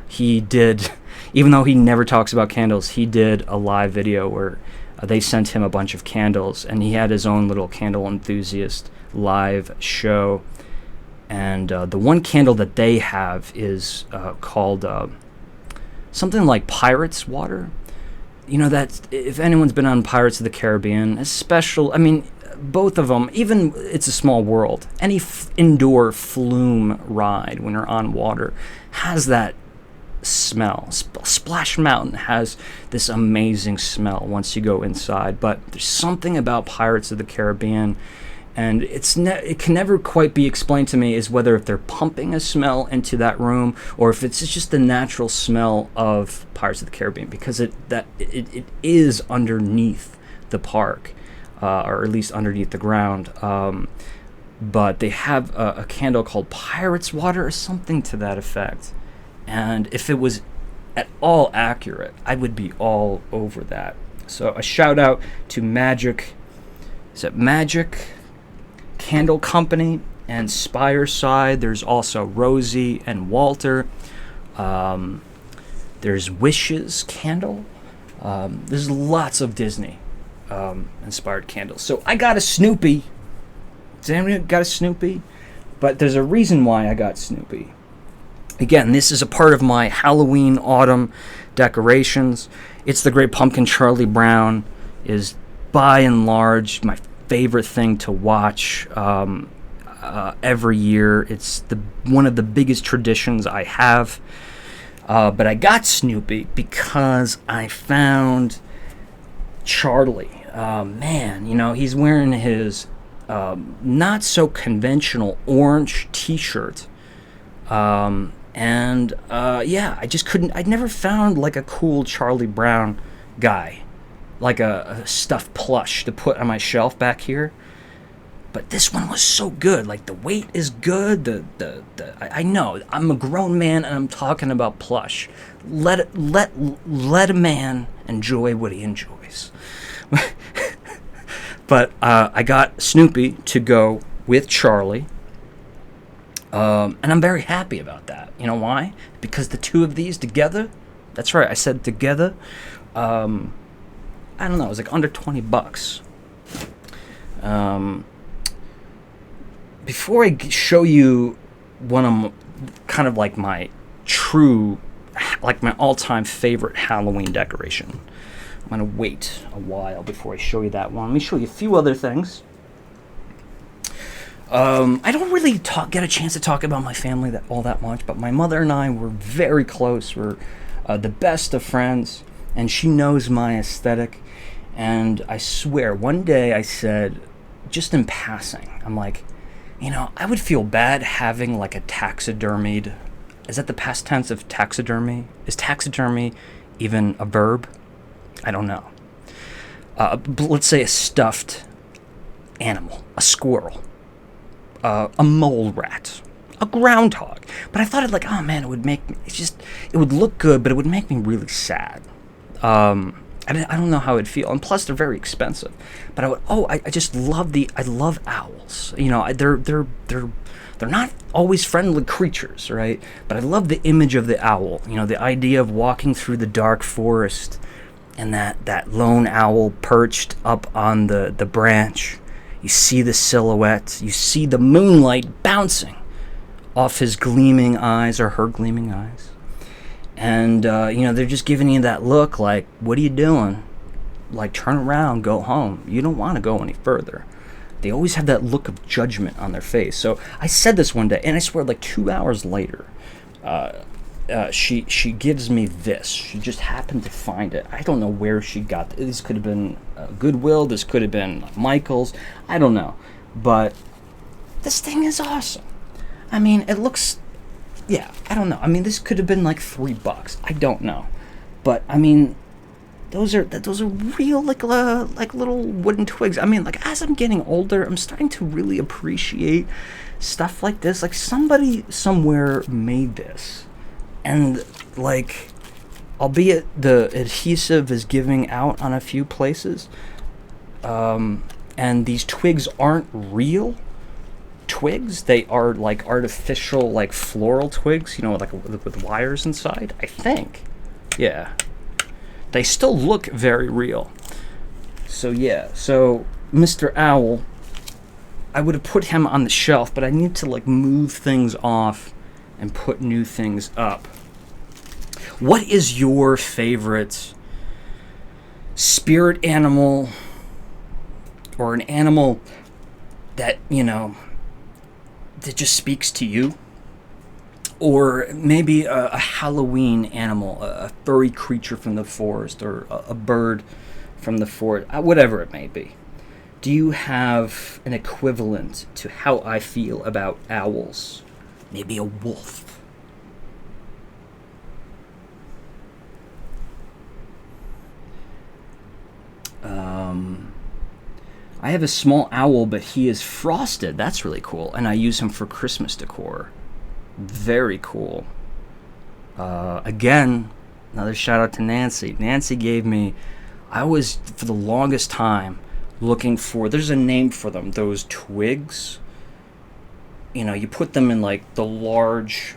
He did, even though he never talks about candles, he did a live video where they sent him a bunch of candles, and he had his own little Candle Enthusiast live show. And the one candle that they have is called something like Pirate's Water. that if anyone's been on Pirates of the Caribbean, I mean, both of them, even It's a Small World, any indoor flume ride when you're on water has that smell. Splash Mountain has this amazing smell once you go inside, but there's something about Pirates of the Caribbean, and it can never quite be explained to me, is whether if they're pumping a smell into that room or if it's just the natural smell of Pirates of the Caribbean, because it is underneath the park, or at least underneath the ground. But they have a candle called Pirate's Water or something to that effect. And if it was at all accurate, I would be all over that. So a shout out to Magic Candle Company and Spireside. There's also Rosie and Walter. There's Wishes Candle. There's lots of Disney inspired candles. So I got a Snoopy. Does anyone got a Snoopy? But there's a reason why I got Snoopy. Again, this is a part of my Halloween autumn decorations. It's the Great Pumpkin. Charlie Brown is by and large my favorite thing to watch every year. It's one of the biggest traditions I have. But I got Snoopy because I found Charlie. Man, he's wearing his not so conventional orange t-shirt. I just couldn't. I'd never found like a cool Charlie Brown guy, like a stuffed plush to put on my shelf back here. But this one was so good. Like the weight is good. I know I'm a grown man and I'm talking about plush. Let a man enjoy what he enjoys. But I got Snoopy to go with Charlie. And I'm very happy about that. You know why? Because the two of these together, that's right, I said together, I don't know, it was like under $20. Before I show you one of kind of like my all-time favorite Halloween decoration, I'm going to wait a while before I show you that one. Let me show you a few other things. I don't really get a chance to talk about my family all that much, but my mother and I were very close. We're the best of friends, and she knows my aesthetic. And I swear, one day I said, just in passing, I'm like, I would feel bad having like a taxidermied. Is that the past tense of taxidermy? Is taxidermy even a verb? I don't know. Let's say a stuffed animal, a squirrel. A mole rat, a groundhog. But I thought it would look good, but it would make me really sad. I don't know how it'd feel, and plus they're very expensive. But I love owls. They're not always friendly creatures, right? But I love the image of the owl. The idea of walking through the dark forest and that lone owl perched up on the branch. You see the silhouette. You see the moonlight bouncing off his gleaming eyes or her gleaming eyes. And, they're just giving you that look like, what are you doing? Like, turn around, go home. You don't want to go any further. They always have that look of judgment on their face. So I said this one day, and I swear, like 2 hours later, she gives me this. She just happened to find it. I don't know where she got it. This could have been Goodwill. This could have been Michael's. I don't know. But this thing is awesome. I mean, it looks... Yeah, I don't know. I mean, this could have been like $3. I don't know. But, I mean, those are real, like little wooden twigs. I mean, like, as I'm getting older, I'm starting to really appreciate stuff like this. Like, somebody somewhere made this. And, like, albeit the adhesive is giving out on a few places, and these twigs aren't real twigs. They are, like, artificial, like, floral twigs, like with wires inside, I think. Yeah. They still look very real. So, yeah. So, Mr. Owl, I would have put him on the shelf, but I need to, like, move things off and put new things up. What is your favorite spirit animal, or an animal that, that just speaks to you. Or maybe a Halloween animal, a furry creature from the forest, or a bird from the forest, whatever it may be. Do you have an equivalent to how I feel about owls? Maybe a wolf. I have a small owl, but he is frosted. That's really cool. And I use him for Christmas decor. Very cool. Again, another shout out to Nancy. Nancy gave me, I was, for the longest time, looking for, there's a name for them, those twigs. You put them in like the large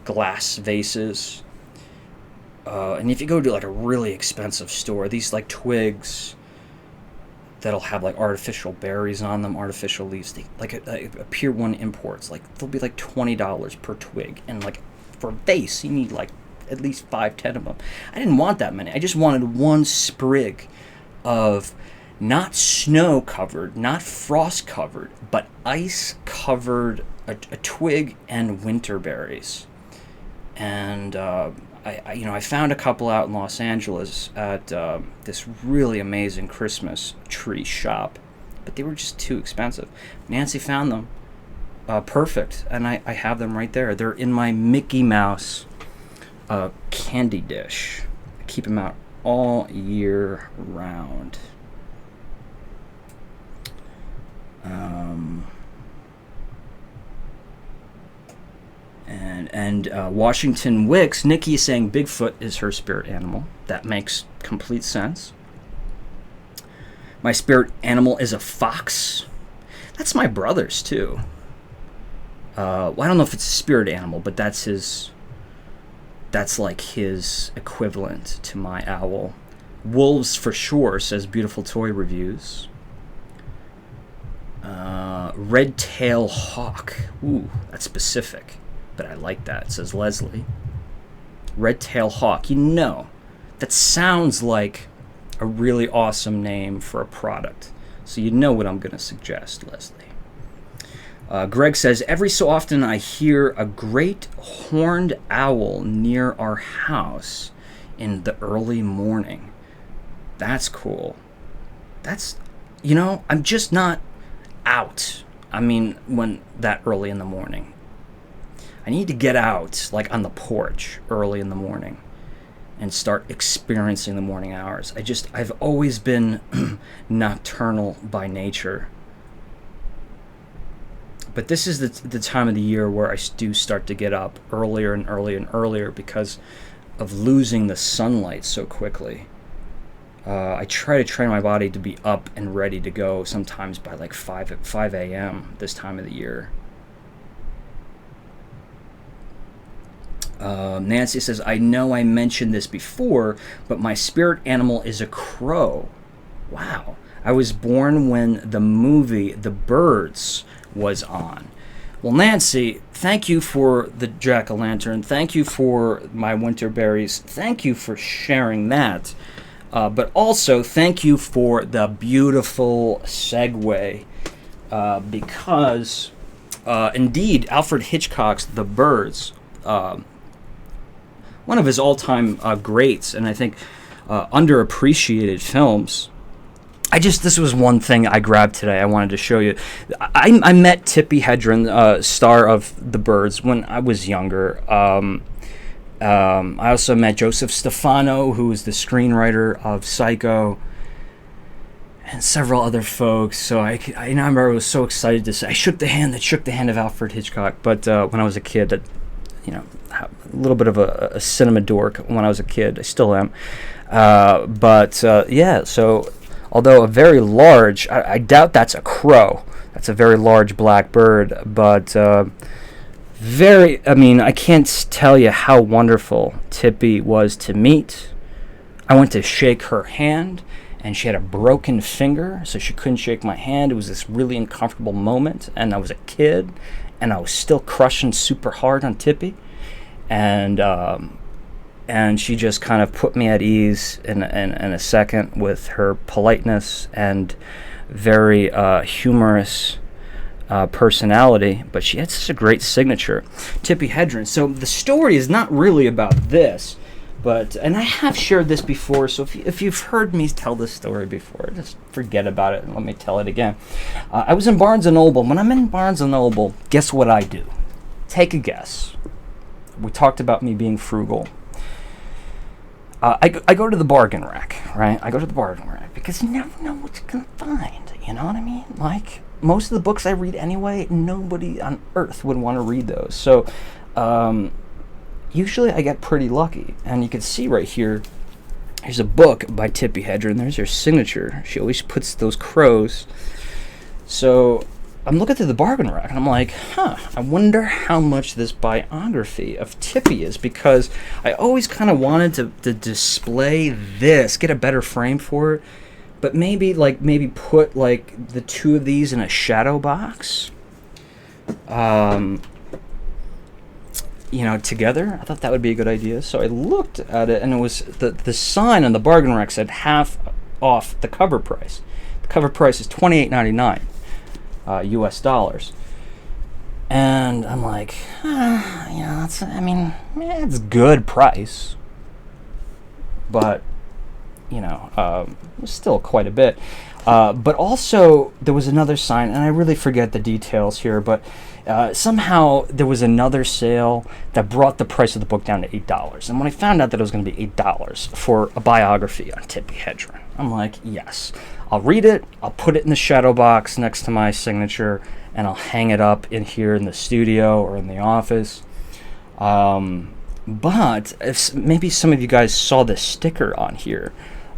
glass vases. And if you go to like a really expensive store, these like twigs that'll have like artificial berries on them, artificial leaves, they like a Pier 1 imports, like they'll be like $20 per twig, and like for a vase you need like at least 5-10 of them. I didn't want that many. I just wanted one sprig of not snow covered, not frost covered, but ice covered, a twig and winter berries. And I found a couple out in Los Angeles at this really amazing Christmas tree shop, but they were just too expensive. Nancy found them perfect, and I have them right there. They're in my Mickey Mouse candy dish. I keep them out all year round. And Washington Wicks, Nikki is saying Bigfoot is her spirit animal. That makes complete sense. My spirit animal is a fox. That's my brother's too. Well, I don't know if it's a spirit animal, but that's like his equivalent to my owl. Wolves for sure, says Beautiful Toy Reviews. Red tail hawk. Ooh, that's specific, but I like that, says Leslie. Red tail hawk. That sounds like a really awesome name for a product. So you know what I'm going to suggest, Leslie. Greg says, every so often I hear a great horned owl near our house in the early morning. That's cool. That's, I'm just not out. When that early in the morning. I need to get out, like on the porch early in the morning and start experiencing the morning hours. I've always been nocturnal by nature. But this is the time of the year where I do start to get up earlier and earlier and earlier because of losing the sunlight so quickly. I try to train my body to be up and ready to go sometimes by like 5 a.m. this time of the year. Nancy says, I know I mentioned this before, but my spirit animal is a crow. Wow. I was born when the movie The Birds was on. Well, Nancy, thank you for the jack-o'-lantern. Thank you for my winter berries. Thank you for sharing that. But also, thank you for the beautiful segue. Because, indeed, Alfred Hitchcock's The Birds, one of his all-time greats, and I think underappreciated films. This was one thing I grabbed today I wanted to show you. I met Tippi Hedren, star of The Birds, when I was younger. I also met Joseph Stefano, who is the screenwriter of Psycho, and several other folks. So I remember I was so excited to say, I shook the hand of Alfred Hitchcock. But when I was a kid, a little bit of a cinema dork when I was a kid. I still am. So although a very large, I doubt that's a crow. That's a very large black bird, but I can't tell you how wonderful Tippi was to meet. I went to shake her hand, and she had a broken finger, so she couldn't shake my hand. It was this really uncomfortable moment, and I was a kid, and I was still crushing super hard on Tippi. And and she just kind of put me at ease in a second with her politeness and very humorous personality. But she had such a great signature, Tippi Hedren. So the story is not really about this, but, and I have shared this before, so if you've heard me tell this story before, just forget about it and let me tell it again. I was in Barnes & Noble. When I'm in Barnes & Noble, guess what I do? Take a guess. We talked about me being frugal. I go to the bargain rack, right? I go to the bargain rack because you never know what you're going to find, you know what I mean? Like, most of the books I read anyway, nobody on earth would want to read those. So, usually I get pretty lucky. And you can see right here, here's a book by Tippi Hedren. There's her signature. She always puts those crows. So I'm looking through the bargain rack, and I'm like, I wonder how much this biography of Tippi is, because I always kind of wanted to display this, get a better frame for it, but maybe put like the two of these in a shadow box. Together. I thought that would be a good idea. So I looked at it, and it was the sign on the bargain rack said half off the cover price. The cover price is $28.99 US dollars. And I'm like, it's good price, but it's still quite a bit. But also there was another sign, and I really forget the details here, but somehow there was another sale that brought the price of the book down to $8. And when I found out that it was going to be $8 for a biography on Tippi Hedren, I'm like, yes, I'll read it, I'll put it in the shadow box next to my signature, and I'll hang it up in here in the studio or in the office. But if maybe some of you guys saw the sticker on here,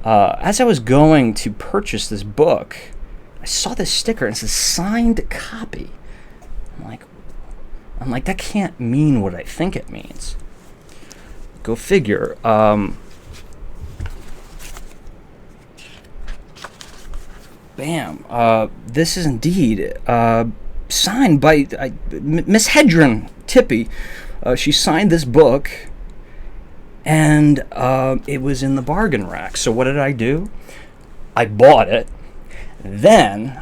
as I was going to purchase this book, I saw this sticker, and it says signed copy. I'm like, that can't mean what I think it means. Go figure. Bam. This is indeed signed by Miss Hedren, Tippi. She signed this book, and it was in the bargain rack. So what did I do? I bought it. Then,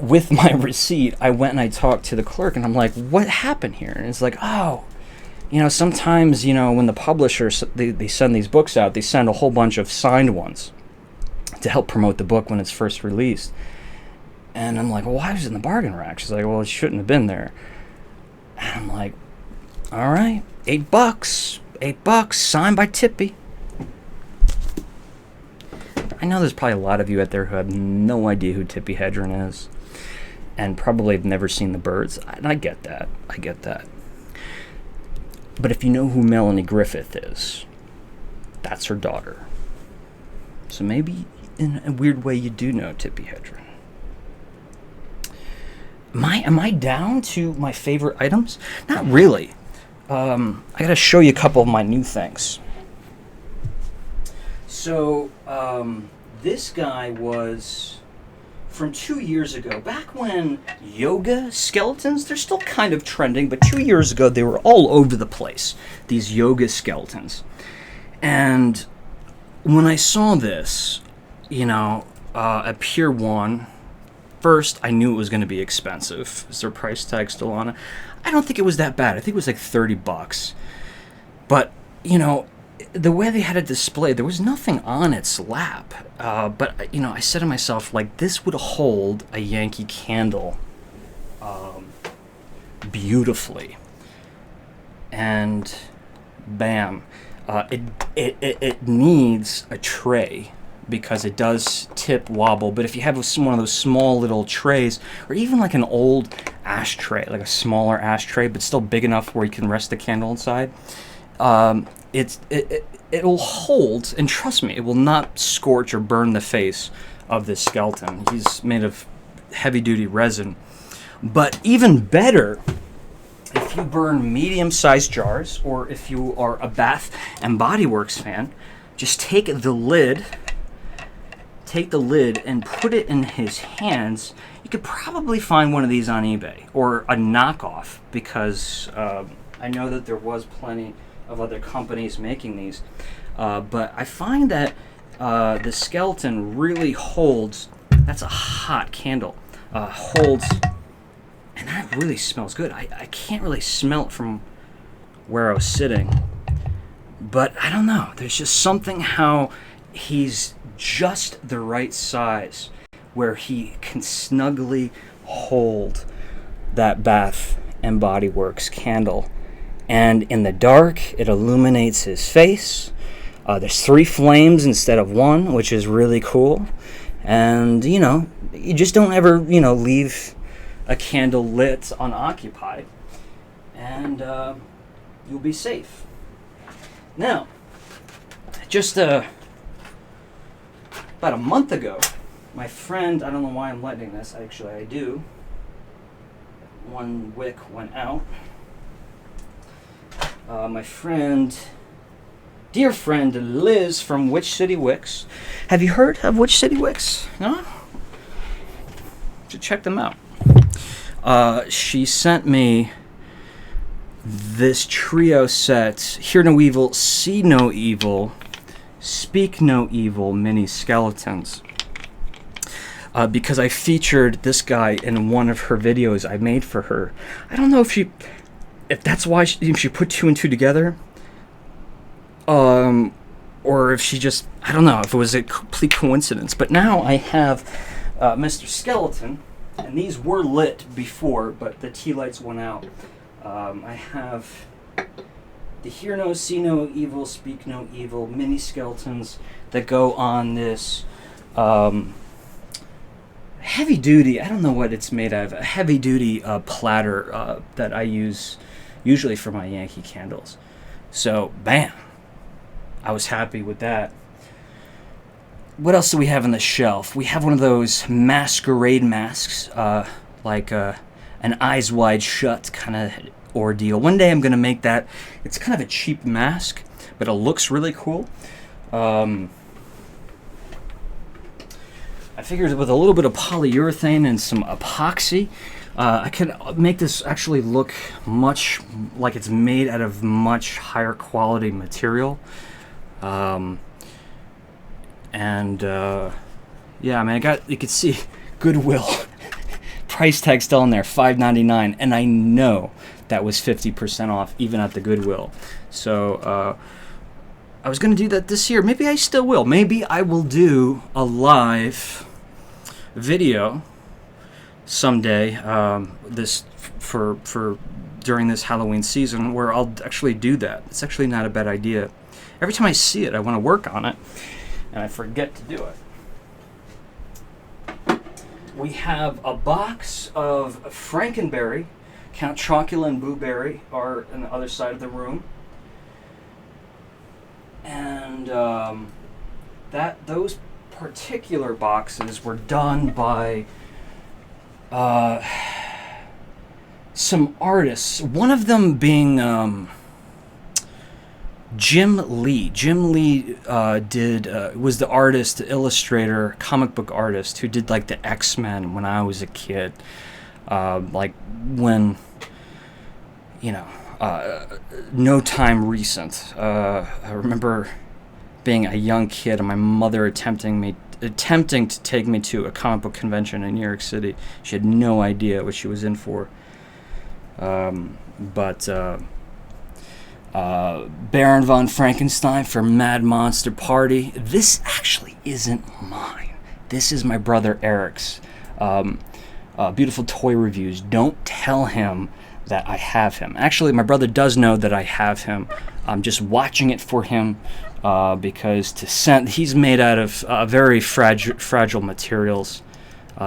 with my receipt, I went and I talked to the clerk, and I'm like, what happened here? And it's like, sometimes, when the publishers, they send these books out, they send a whole bunch of signed ones to help promote the book when it's first released. And I'm like, well, why was it in the bargain rack? She's like, well, it shouldn't have been there. And I'm like, all right, $8, signed by Tippi. I know there's probably a lot of you out there who have no idea who Tippi Hedren is, and probably have never seen the birds. And I get that. But if you know who Melanie Griffith is, that's her daughter. So maybe in a weird way you do know Tippi Hedren. Am I down to my favorite items? Not really. I gotta show you a couple of my new things. So, this guy was from 2 years ago, back when yoga skeletons, they're still kind of trending, but 2 years ago they were all over the place, these yoga skeletons. And when I saw this, at Pier 1, first I knew it was going to be expensive. Is their price tag still on it? I don't think it was that bad. I think it was like $30. But, the way they had it displayed, there was nothing on its lap. But I said to myself, like, this would hold a Yankee Candle beautifully. And bam, it needs a tray, because it does tip wobble. But if you have one of those small little trays, or even like an old ashtray, like a smaller ashtray, but still big enough where you can rest the candle inside, it'll hold, and trust me, it will not scorch or burn the face of this skeleton. He's made of heavy-duty resin. But even better, if you burn medium-sized jars, or if you are a Bath and Body Works fan, just take the lid and put it in his hands. You could probably find one of these on eBay, or a knockoff, because I know that there was plenty of other companies making these. But I find that the skeleton really holds. That's a hot candle. Holds, and that really smells good. I can't really smell it from where I was sitting, but I don't know. There's just something how he's just the right size where he can snugly hold that Bath and Body Works candle. And in the dark, it illuminates his face. There's 3 flames instead of 1, which is really cool. And, you know, you just don't ever, you know, leave a candle lit unoccupied. And you'll be safe. Now, just about a month ago, my friend, I don't know why I'm lighting this, actually I do. One wick went out. My friend, dear friend Liz from Witch City Wicks. Have you heard of Witch City Wicks? No? Should check them out. She sent me this trio set, Hear No Evil, See No Evil, Speak No Evil mini skeletons. Because I featured this guy in one of her videos I made for her. I don't know if that's why she put 2 and 2 together. Or if she just, I don't know, if it was a complete coincidence. But now I have Mr. Skeleton, and these were lit before, but the tea lights went out. I have the Hear No, See No Evil, Speak No Evil mini skeletons that go on this heavy duty, I don't know what it's made of, a heavy duty platter that I use usually for my Yankee candles. So, bam! I was happy with that. What else do we have on the shelf? We have one of those masquerade masks, like an eyes wide shut kind of ordeal. One day I'm going to make that. It's kind of a cheap mask, but it looks really cool. I figured with a little bit of polyurethane and some epoxy, I can make this actually look much like it's made out of much higher quality material. Yeah, I mean, you could see Goodwill price tag still in there, $5.99, and I know that was 50% off even at the Goodwill. So I was going to do that this year. Maybe I still will. Maybe I will do a live video someday. This for during this Halloween season, where I'll actually do that. It's actually not a bad idea. Every time I see it, I want to work on it, and I forget to do it. We have a box of Frankenberry. Count Chocula and Boo Berry are on the other side of the room. And those particular boxes were done by some artists. One of them being Jim Lee. Jim Lee was the artist, the illustrator, comic book artist who did like the X-Men when I was a kid. Like when, no time recent. I remember being a young kid and my mother attempting to take me to a comic book convention in New York City. She had no idea what she was in for. Baron von Frankenstein for Mad Monster Party. This actually isn't mine. This is my brother Eric's. Beautiful Toy Reviews. Don't tell him that I have him. Actually, my brother does know that I have him. I'm just watching it for him because he's made out of very fragile materials.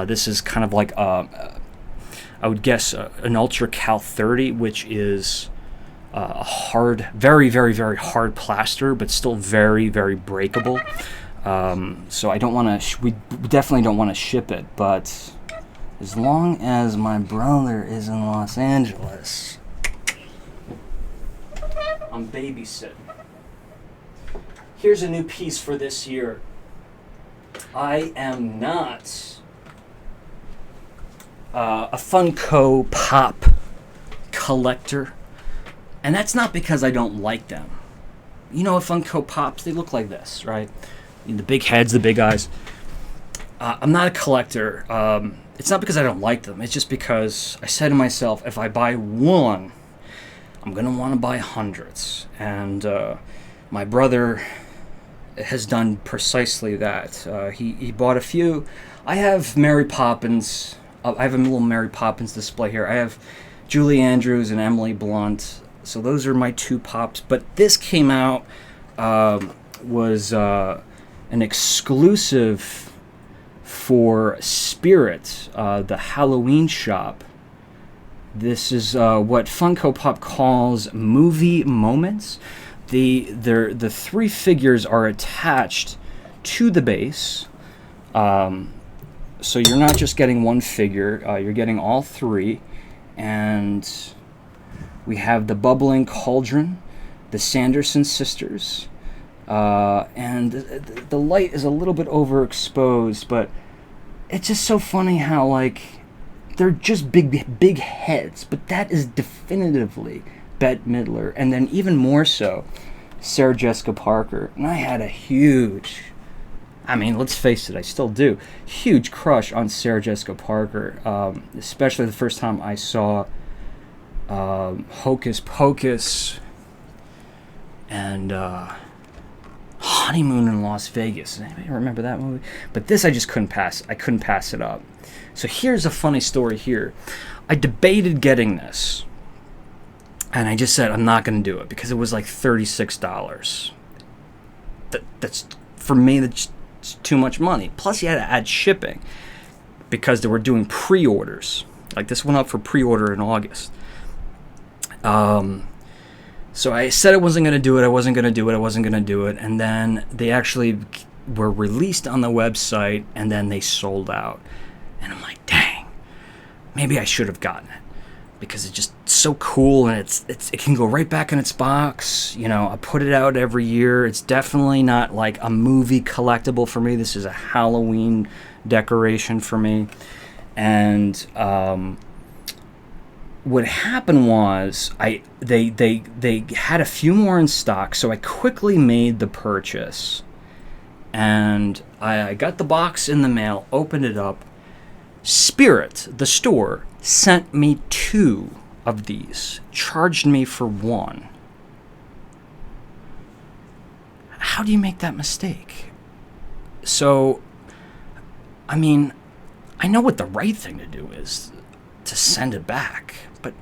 This is kind of like I would guess an Ultra Cal 30, which is a hard, very, very, very hard plaster, but still very, very breakable. So I don't want to. We definitely don't want to ship it, but as long as my brother is in Los Angeles, I'm babysitting. Here's a new piece for this year. I am not a Funko Pop collector, And that's not because I don't like them. You know, Funko Pops, they look like this, right? The big heads, the big eyes. I'm not a collector. It's not because I don't like them. It's just because I said to myself, if I buy one, I'm going to want to buy hundreds. And my brother has done precisely that. He bought a few. I have Mary Poppins. I have a little Mary Poppins display here. I have Julie Andrews and Emily Blunt. So those are my 2 pops. But this came out, was an exclusive for Spirit, the Halloween shop. This is what Funko Pop calls movie moments. The 3 figures are attached to the base. So you're not just getting one figure, you're getting all 3. And we have the Bubbling Cauldron, the Sanderson sisters, and the light is a little bit overexposed, but it's just so funny how, like, they're just big heads, but that is definitively Bette Midler, and then even more so, Sarah Jessica Parker. And I had a huge, I mean, let's face it, I still do, huge crush on Sarah Jessica Parker, especially the first time I saw Hocus Pocus and Honeymoon in Las Vegas. Does anybody remember that movie? But this I just couldn't pass. I couldn't pass it up. So here's a funny story here. I debated getting this, and I just said I'm not going to do it because it was like $36. That's for me. That's too much money. Plus, you had to add shipping because they were doing pre-orders. Like this went up for pre-order in August. So I said I wasn't going to do it, and then they actually were released on the website, and then they sold out. And I'm like, dang, maybe I should have gotten it, because it's just so cool, and it can go right back in its box. You know, I put it out every year. It's definitely not like a movie collectible for me. This is a Halloween decoration for me. And what happened was they had a few more in stock, so I quickly made the purchase, and I got the box in the mail, opened it up. Spirit, the store, sent me 2 of these, charged me for 1. How do you make that mistake? So, I mean, I know what the right thing to do is, to send it back, but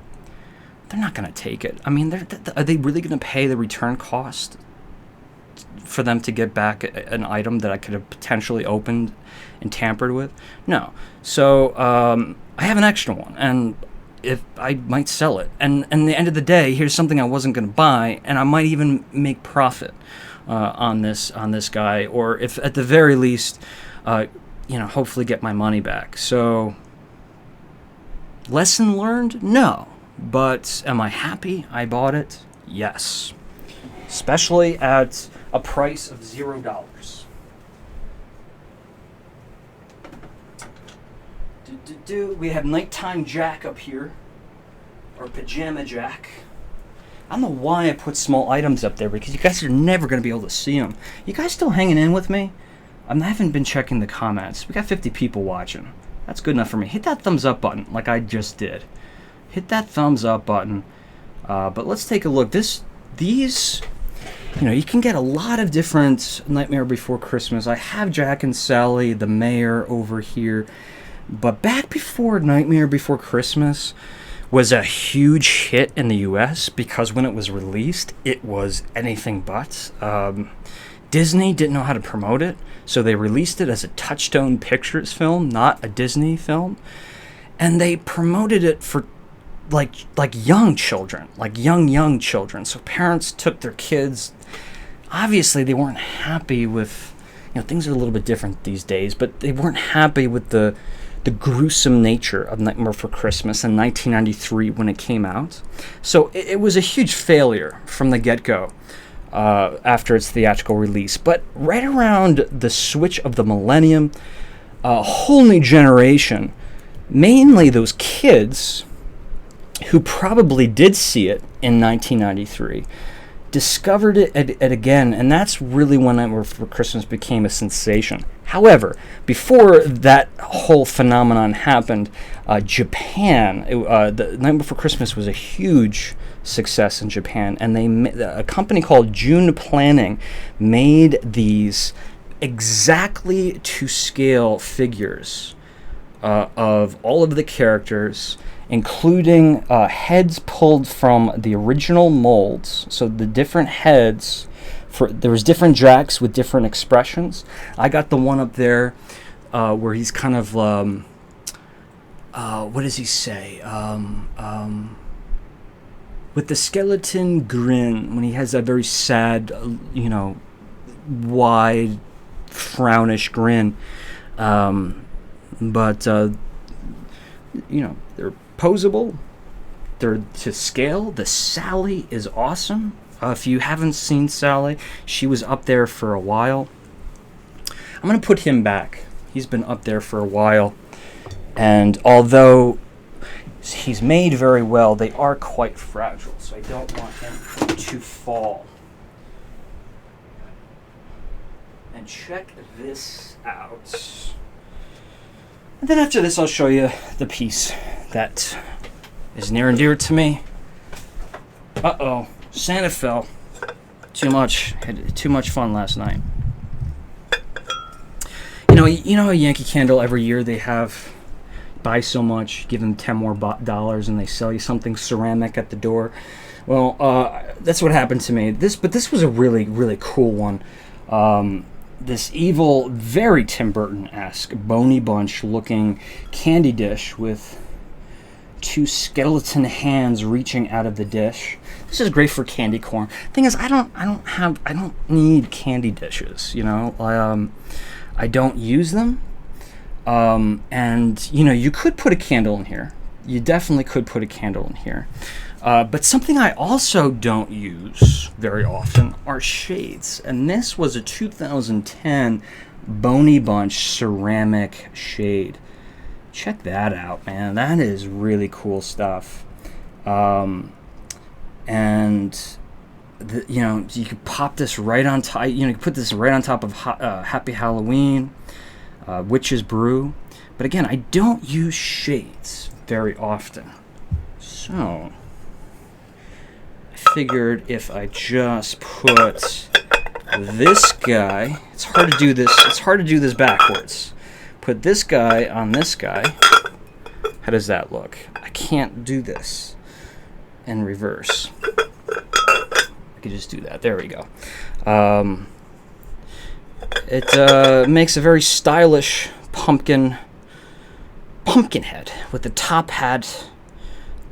they're not going to take it. I mean, are they really going to pay the return cost for them to get back an item that I could have potentially opened and tampered with? No. So I have an extra one, and if I might sell it. And at the end of the day, here's something I wasn't going to buy, and I might even make profit on this guy, or if at the very least, hopefully get my money back. So, lesson learned? No. But am I happy I bought it? Yes. Especially at a price of $0. We have Nighttime Jack up here, or Pajama Jack. I don't know why I put small items up there, because you guys are never going to be able to see them. You guys still hanging in with me? I haven't been checking the comments. We got 50 people watching. That's good enough for me. Hit that thumbs up button like I just did. Hit that thumbs up button. But let's take a look. These, you can get a lot of different Nightmare Before Christmas. I have Jack and Sally, the mayor, over here. But back before Nightmare Before Christmas was a huge hit in the US, because when it was released, it was anything but. Disney didn't know how to promote it, so they released it as a Touchstone Pictures film, not a Disney film. And they promoted it for like young children, like young children. So parents took their kids. Obviously, they weren't happy with, things are a little bit different these days, but they weren't happy with the gruesome nature of Nightmare Before Christmas in 1993 when it came out. So it was a huge failure from the get-go after its theatrical release. But right around the switch of the millennium, a whole new generation, mainly those kids, who probably did see it in 1993, discovered it at again, and that's really when Nightmare Before Christmas became a sensation. However, before that whole phenomenon happened, Japan, the Nightmare Before Christmas was a huge success in Japan, and a company called June Planning made these exactly to scale figures of all of the characters, including heads pulled from the original molds. So the different heads, there was different Dracs with different expressions. I got the one up there where he's kind of, what does he say? With the skeleton grin, when he has that very sad, wide, frownish grin. But they're posable, they're to scale. The Sally is awesome. If you haven't seen Sally, she was up there for a while. I'm going to put him back. He's been up there for a while, and although he's made very well, they are quite fragile, so I don't want him to fall. And check this out. And then after this, I'll show you the piece that is near and dear to me. Uh-oh, Santa fell. Too much. Had too much fun last night. You know a Yankee Candle, every year they have buy so much, give them 10 more dollars, and they sell you something ceramic at the door. Well, that's what happened to me. But this was a really, really cool one. This evil, very Tim Burton-esque, Boney Bunch looking candy dish with two skeleton hands reaching out of the dish. This is great for candy corn. Thing is, I don't need candy dishes, I don't use them. And you could put a candle in here. You definitely could put a candle in here. But something I also don't use very often are shades. And this was a 2010 Boney Bunch ceramic shade. Check that out, man. That is really cool stuff. And you could pop this right on top. You could put this right on top of Happy Halloween, Witch's Brew. But again, I don't use shades very often. So I figured if I just put this guy, it's hard to do this backwards. Put this guy on this guy. How does that look? I can't do this in reverse. I could just do that. There we go. It makes a very stylish pumpkin head with the top hat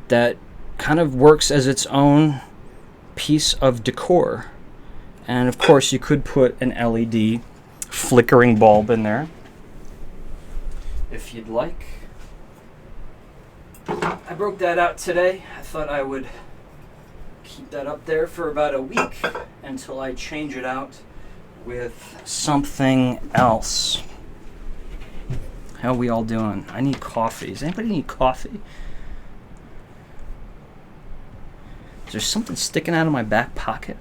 that kind of works as its own piece of decor. And of course you could put an LED flickering bulb in there if you'd like. I broke that out today. I thought I would keep that up there for about a week until I change it out with something else. How are we all doing? I need coffee. Does anybody need coffee? Is there something sticking out of my back pocket?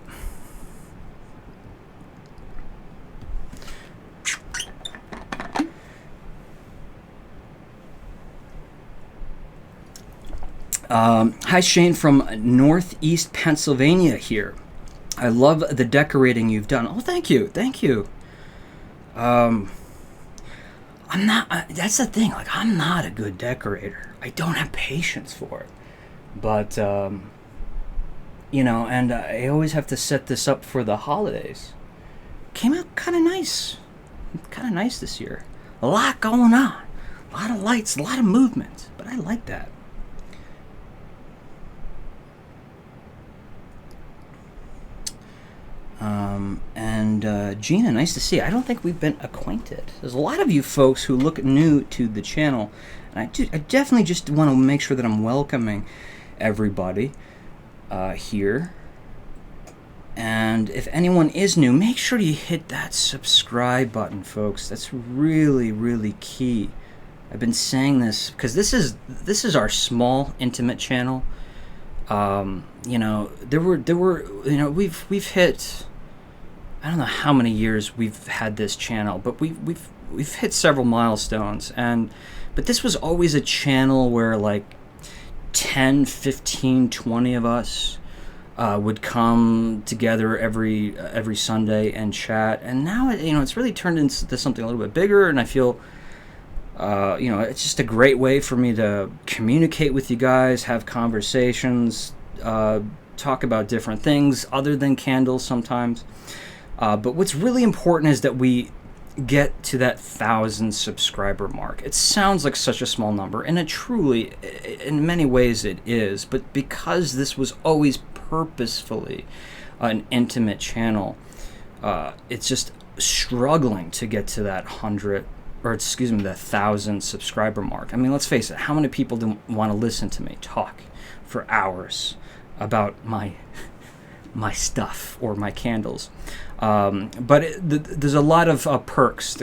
Hi, Shane from Northeast Pennsylvania here. I love the decorating you've done. Oh, thank you. I'm not, that's the thing, I'm not a good decorator. I don't have patience for it. But, and I always have to set this up for the holidays. Came out kind of nice. This year. A lot going on. A lot of lights, a lot of movement. But I like that. Gina, nice to see you. I don't think we've been acquainted. There's a lot of you folks who look new to the channel, and I definitely just want to make sure that I'm welcoming everybody here. And if anyone is new, make sure you hit that subscribe button, folks. That's really, really key I've been saying this because this is our small, intimate channel. You know, there were you know, we've hit, I don't know how many years we've had this channel, but we've hit several milestones, but this was always a channel where like 10, 15, 20 of us would come together every Sunday and chat. And now, you know, it's really turned into something a little bit bigger, and I feel you know, it's just a great way for me to communicate with you guys, have conversations, talk about different things other than candles sometimes. But what's really important is that we get to that 1,000 subscriber mark. It sounds like such a small number, and it truly, in many ways, it is. But because this was always purposefully an intimate channel, it's just struggling to get to that 1,000 subscriber mark. I mean, let's face it, how many people don't want to listen to me talk for hours about my stuff or my candles? But there's a lot of perks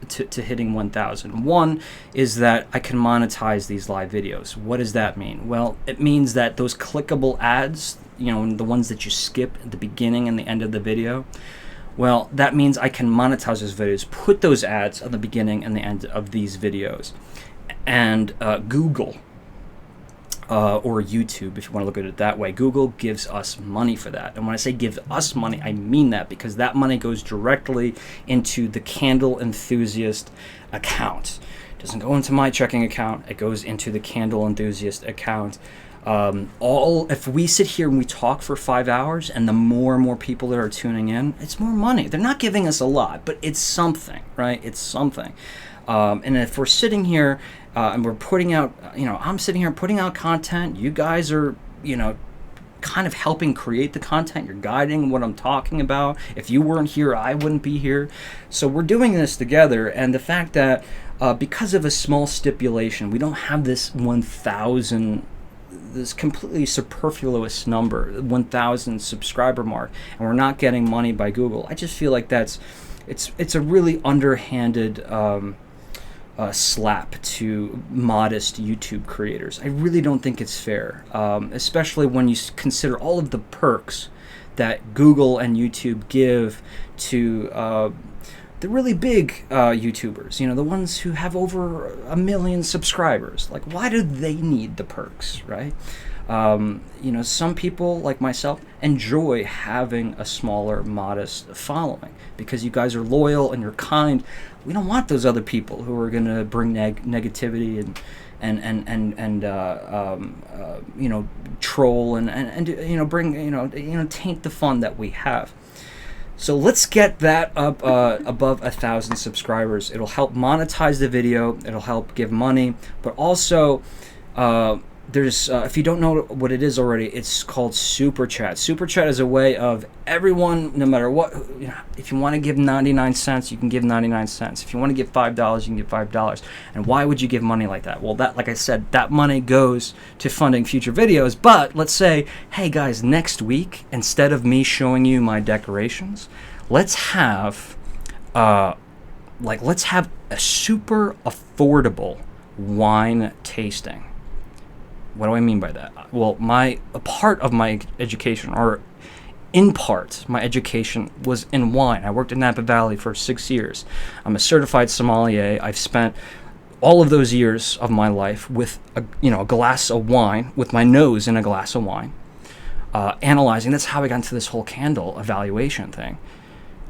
to hitting 1,000. One is that I can monetize these live videos. What does that mean? Well, it means that those clickable ads, you know, the ones that you skip at the beginning and the end of the video, well, that means I can monetize those videos, put those ads at the beginning and the end of these videos. And Google, or YouTube, if you want to look at it that way, Google gives us money for that. And when I say give us money, I mean that, because that money goes directly into the Candle Enthusiast account. It doesn't go into my checking account. It goes into the Candle Enthusiast account. If we sit here and we talk for 5 hours, and the more and more people that are tuning in, it's more money. They're not giving us a lot, but it's something, right? It's something. And if we're sitting here and we're putting out, you know, I'm sitting here putting out content, you guys are, you know, kind of helping create the content. You're guiding what I'm talking about. If you weren't here, I wouldn't be here. So we're doing this together. And the fact that because of a small stipulation, we don't have this 1,000, this completely superfluous number, 1,000 subscriber mark, and we're not getting money by Google. I just feel like it's a really underhanded slap to modest YouTube creators. I really don't think it's fair, especially when you consider all of the perks that Google and YouTube give to the really big YouTubers, you know, the ones who have over 1 million subscribers. Like, why do they need the perks, right? You know, some people like myself enjoy having a smaller, modest following because you guys are loyal and you're kind. We don't want those other people who are going to bring negativity and you know, troll and you know, bring, you know, taint the fun that we have. So let's get that up above 1,000 subscribers. It'll help monetize the video. It'll help give money, but also there's if you don't know what it is already, it's called Super Chat. Super Chat is a way of everyone, no matter what, you know, if you want to give 99 cents, you can give 99 cents. If you want to give $5, you can give $5. And why would you give money like that? Well, that, like I said, that money goes to funding future videos. But let's say, hey guys, next week, instead of me showing you my decorations, let's have let's have a super affordable wine tasting. What do I mean by that? Well, a part of my education, or in part, my education was in wine. I worked in Napa Valley for 6 years. I'm a certified sommelier. I've spent all of those years of my life with a glass of wine, with my nose in a glass of wine, analyzing. That's how I got into this whole candle evaluation thing.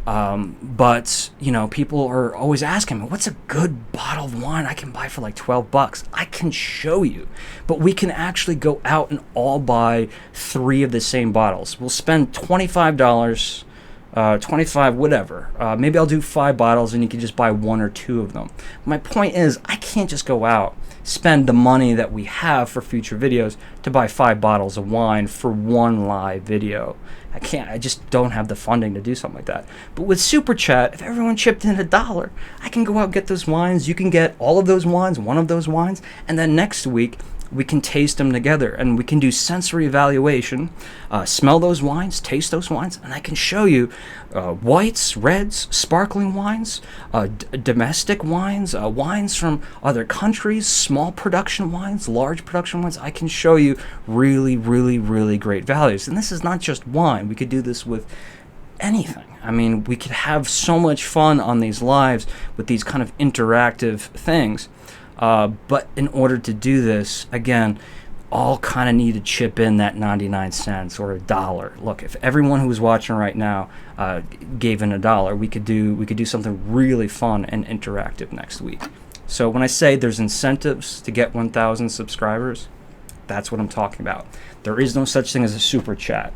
But, you know, people are always asking me, what's a good bottle of wine I can buy for like $12? I can show you, but we can actually go out and all buy 3 of the same bottles. We'll spend $25, 25, whatever. Maybe I'll do 5 bottles and you can just buy 1 or 2 of them. My point is, I can't just go out, spend the money that we have for future videos to buy 5 bottles of wine for 1 live video. I can't. I just don't have the funding to do something like that. But with Super Chat, if everyone chipped in $1, I can go out and get those wines. You can get all of those wines, 1 of those wines, and then next week we can taste them together, and we can do sensory evaluation, smell those wines, taste those wines, and I can show you whites, reds, sparkling wines, domestic wines, wines from other countries, small production wines, large production wines. I can show you really, really, really great values. And this is not just wine. We could do this with anything. I mean, we could have so much fun on these lives with these kind of interactive things. But in order to do this, again, all kind of need to chip in that 99 cents or $1. Look, if everyone who's watching right now gave in $1, we could do something really fun and interactive next week. So when I say there's incentives to get 1,000 subscribers, that's what I'm talking about. There is no such thing as a super chat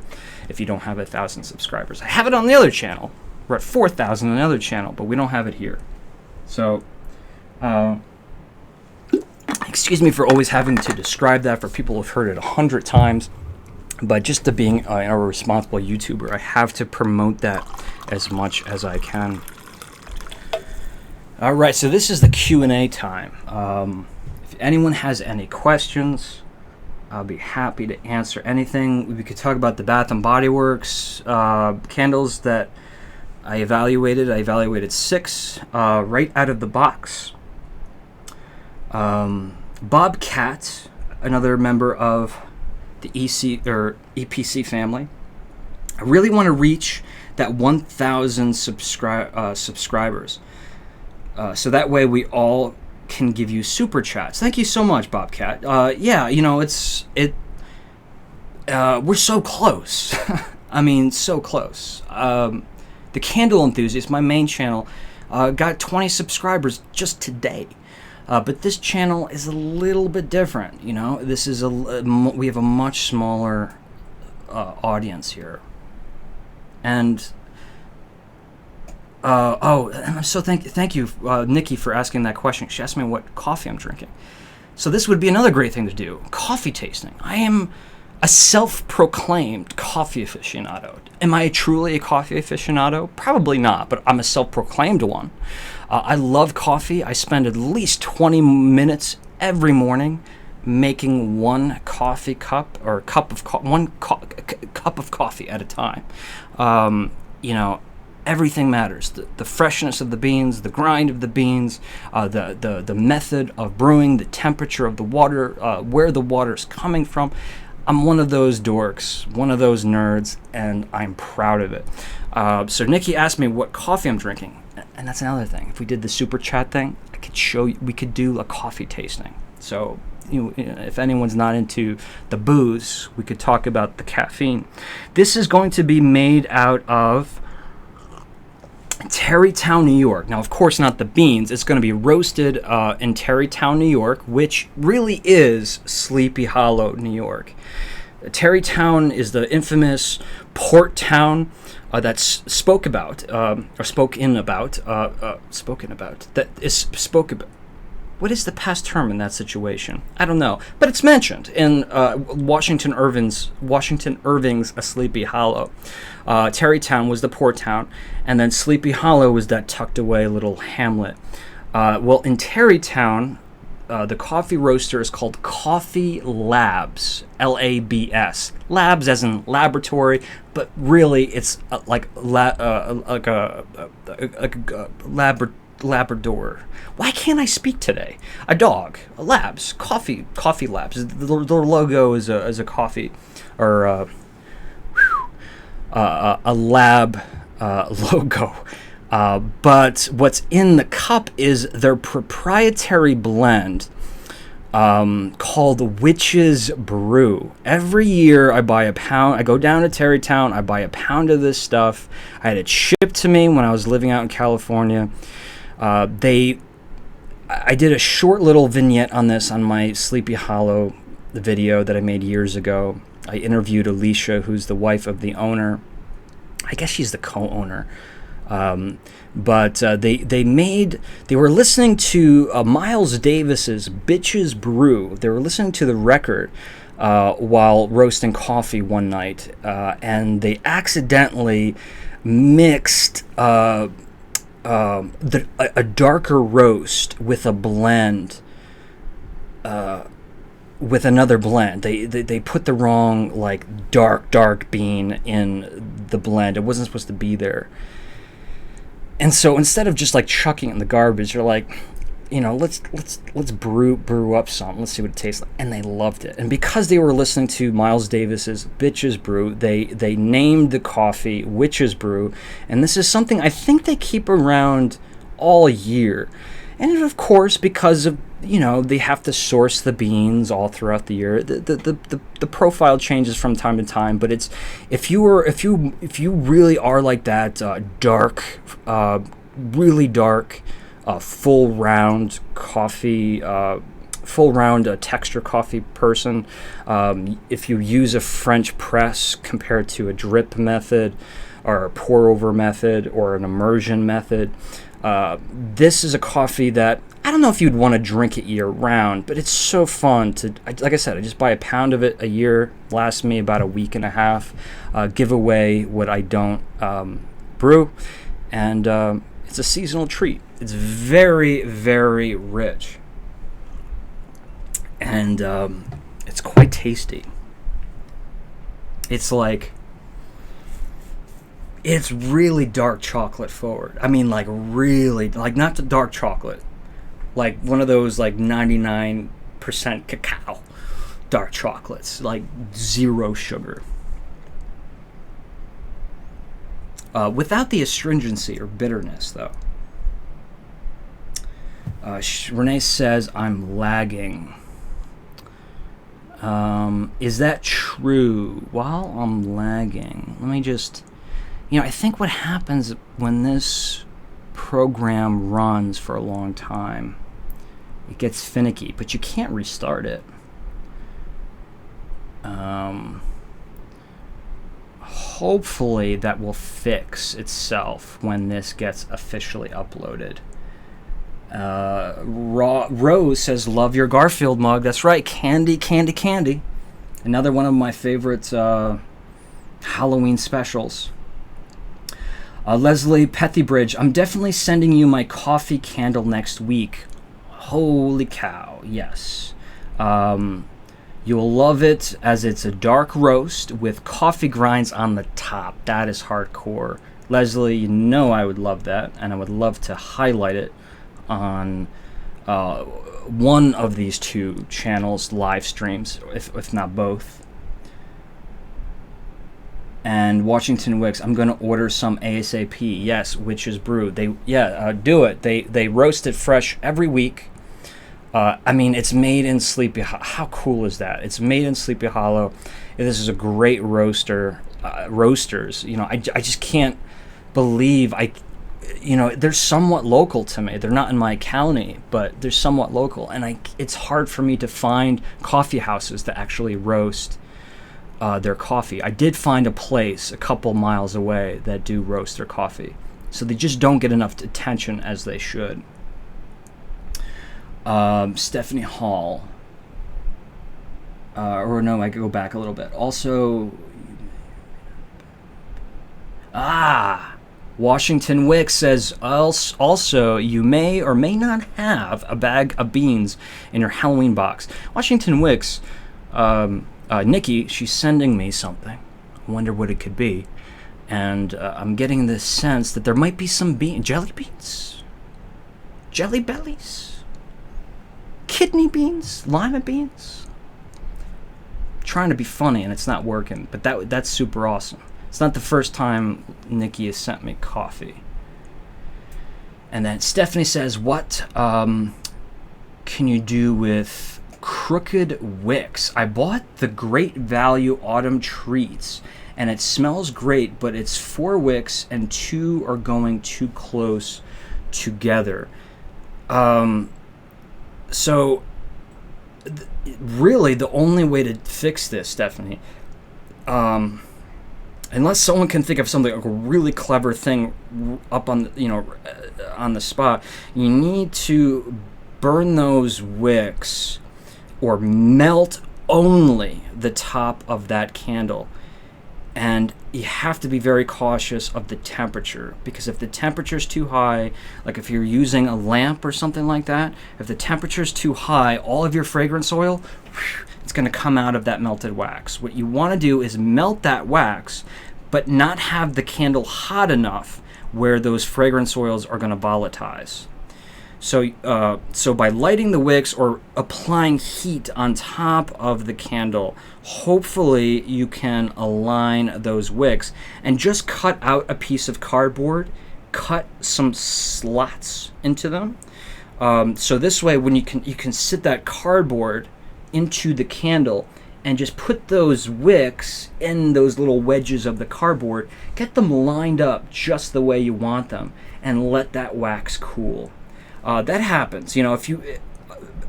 if you don't have 1,000 subscribers. I have it on the other channel. We're at 4,000 on the other channel, but we don't have it here. So, excuse me for always having to describe that for people who've heard it 100 times. But just to being a responsible YouTuber, I have to promote that as much as I can. All right, so this is the Q&A time. If anyone has any questions, I'll be happy to answer anything. We could talk about the Bath & Body Works candles that I evaluated. I evaluated 6 right out of the box. Bob Cat, another member of the EPC family. I really want to reach that 1,000 subscribers. So that way we all can give you super chats. Thank you so much, Bobcat. Yeah, you know, we're so close. I mean, so close. The Candle Enthusiast, my main channel, got 20 subscribers just today. But this channel is a little bit different, you know. This is we have a much smaller audience here. And and I'm so thank you, Nikki, for asking that question. She asked me what coffee I'm drinking. So this would be another great thing to do: coffee tasting. I am a self-proclaimed coffee aficionado. Am I truly a coffee aficionado? Probably not, but I'm a self-proclaimed one. I love coffee. I spend at least 20 minutes every morning making one coffee cup or cup of coffee at a time. You know, everything matters. The freshness of the beans, the grind of the beans, the method of brewing, the temperature of the water, where the water is coming from. I'm one of those dorks, one of those nerds, and I'm proud of it. So Nikki asked me what coffee I'm drinking, and that's another thing. If we did the super chat thing, I could show you. We could do a coffee tasting. So if anyone's not into the booze, we could talk about the caffeine. This is going to be made out of Tarrytown, New York. Now, of course, not the beans. It's going to be roasted in Tarrytown, New York, which really is Sleepy Hollow, New York. Tarrytown is the infamous port town that's spoken about. What is the past term in that situation? I don't know, but it's mentioned in Washington Irving's A Sleepy Hollow. Tarrytown was the port town, and then Sleepy Hollow was that tucked away little hamlet. Well, in Tarrytown, the coffee roaster is called Coffee Labs, Labs. Labs as in laboratory, but really it's like a Labrador. Why can't I speak today? A dog. Labs. Coffee Labs. The logo is a coffee or a lab logo. But what's in the cup is their proprietary blend called Witch's Brew. Every year I buy a pound. I go down to Tarrytown. I buy a pound of this stuff. I had it shipped to me when I was living out in California. I did a short little vignette on this on my Sleepy Hollow video that I made years ago. I interviewed Alicia, who's the wife of the owner. I guess she's the co-owner. But they were listening to Miles Davis's Bitches Brew. They were listening to the record while roasting coffee one night, and they accidentally mixed a darker roast with a blend with another blend. They put the wrong like dark bean in the blend. It wasn't supposed to be there. And so instead of just like chucking it in the garbage, you're like, let's brew up something. Let's see what it tastes like. And they loved it. And because they were listening to Miles Davis's Bitches Brew, they named the coffee Witches Brew. And this is something I think they keep around all year. And of course, because of they have to source the beans all throughout the year. The profile changes from time to time, but it's if you really are like that dark, really dark, full round coffee, texture coffee person. If you use a French press compared to a drip method, or a pour over method, or an immersion method. This is a coffee that I don't know if you'd want to drink it year round, but it's so fun to, like I said, I just buy a pound of it a year, lasts me about a week and a half, give away what I don't brew, and it's a seasonal treat. It's very, very rich, and it's quite tasty. It's really dark chocolate forward. I mean, like really, like not the dark chocolate, like one of those like 99% cacao dark chocolates, like zero sugar, without the astringency or bitterness, though. Renee says I'm lagging. Is that true? While I'm lagging, let me just. I think what happens when this program runs for a long time, it gets finicky, but you can't restart it. Hopefully that will fix itself when this gets officially uploaded. Rose says, love your Garfield mug. That's right, candy. Another one of my favorite Halloween specials. Leslie Pethybridge, I'm definitely sending you my coffee candle next week. Holy cow, yes. You'll love it as it's a dark roast with coffee grinds on the top. That is hardcore. Leslie, I would love that, and I would love to highlight it on one of these two channels' live streams, if not both. And Washington Wicks, I'm going to order some ASAP. Yes, Witches Brew. Do it. They roast it fresh every week. It's made in Sleepy Hollow. How cool is that? It's made in Sleepy Hollow. This is a great roasters. I just can't believe they're somewhat local to me. They're not in my county, but they're somewhat local. And it's hard for me to find coffee houses that actually roast their coffee. I did find a place a couple miles away that do roast their coffee, so they just don't get enough attention as they should. Stephanie Hall, I could go back a little bit. Also, Washington Wicks says, also, you may or may not have a bag of beans in your Halloween box. Washington Wicks, Nikki, she's sending me something. I wonder what it could be. And I'm getting this sense that there might be some jelly beans, jelly bellies, kidney beans, lima beans. I'm trying to be funny and it's not working, but that's super awesome. It's not the first time Nikki has sent me coffee. And then Stephanie says, what can you do with Crooked Wicks? I bought the Great Value Autumn Treats, and it smells great, but it's 4 wicks and 2 are going too close together. Really, the only way to fix this, Stephanie, unless someone can think of something like a really clever thing up on on the spot, you need to burn those wicks or melt only the top of that candle. And you have to be very cautious of the temperature, because if the temperature is too high, like if you're using a lamp or something like that, if the temperature is too high, all of your fragrance oil it's going to come out of that melted wax. What you want to do is melt that wax, but not have the candle hot enough where those fragrance oils are going to volatilize. So by lighting the wicks or applying heat on top of the candle, hopefully you can align those wicks, and just cut out a piece of cardboard, cut some slots into them. So this way, when you can sit that cardboard into the candle and just put those wicks in those little wedges of the cardboard, get them lined up just the way you want them, and let that wax cool. That happens, if you.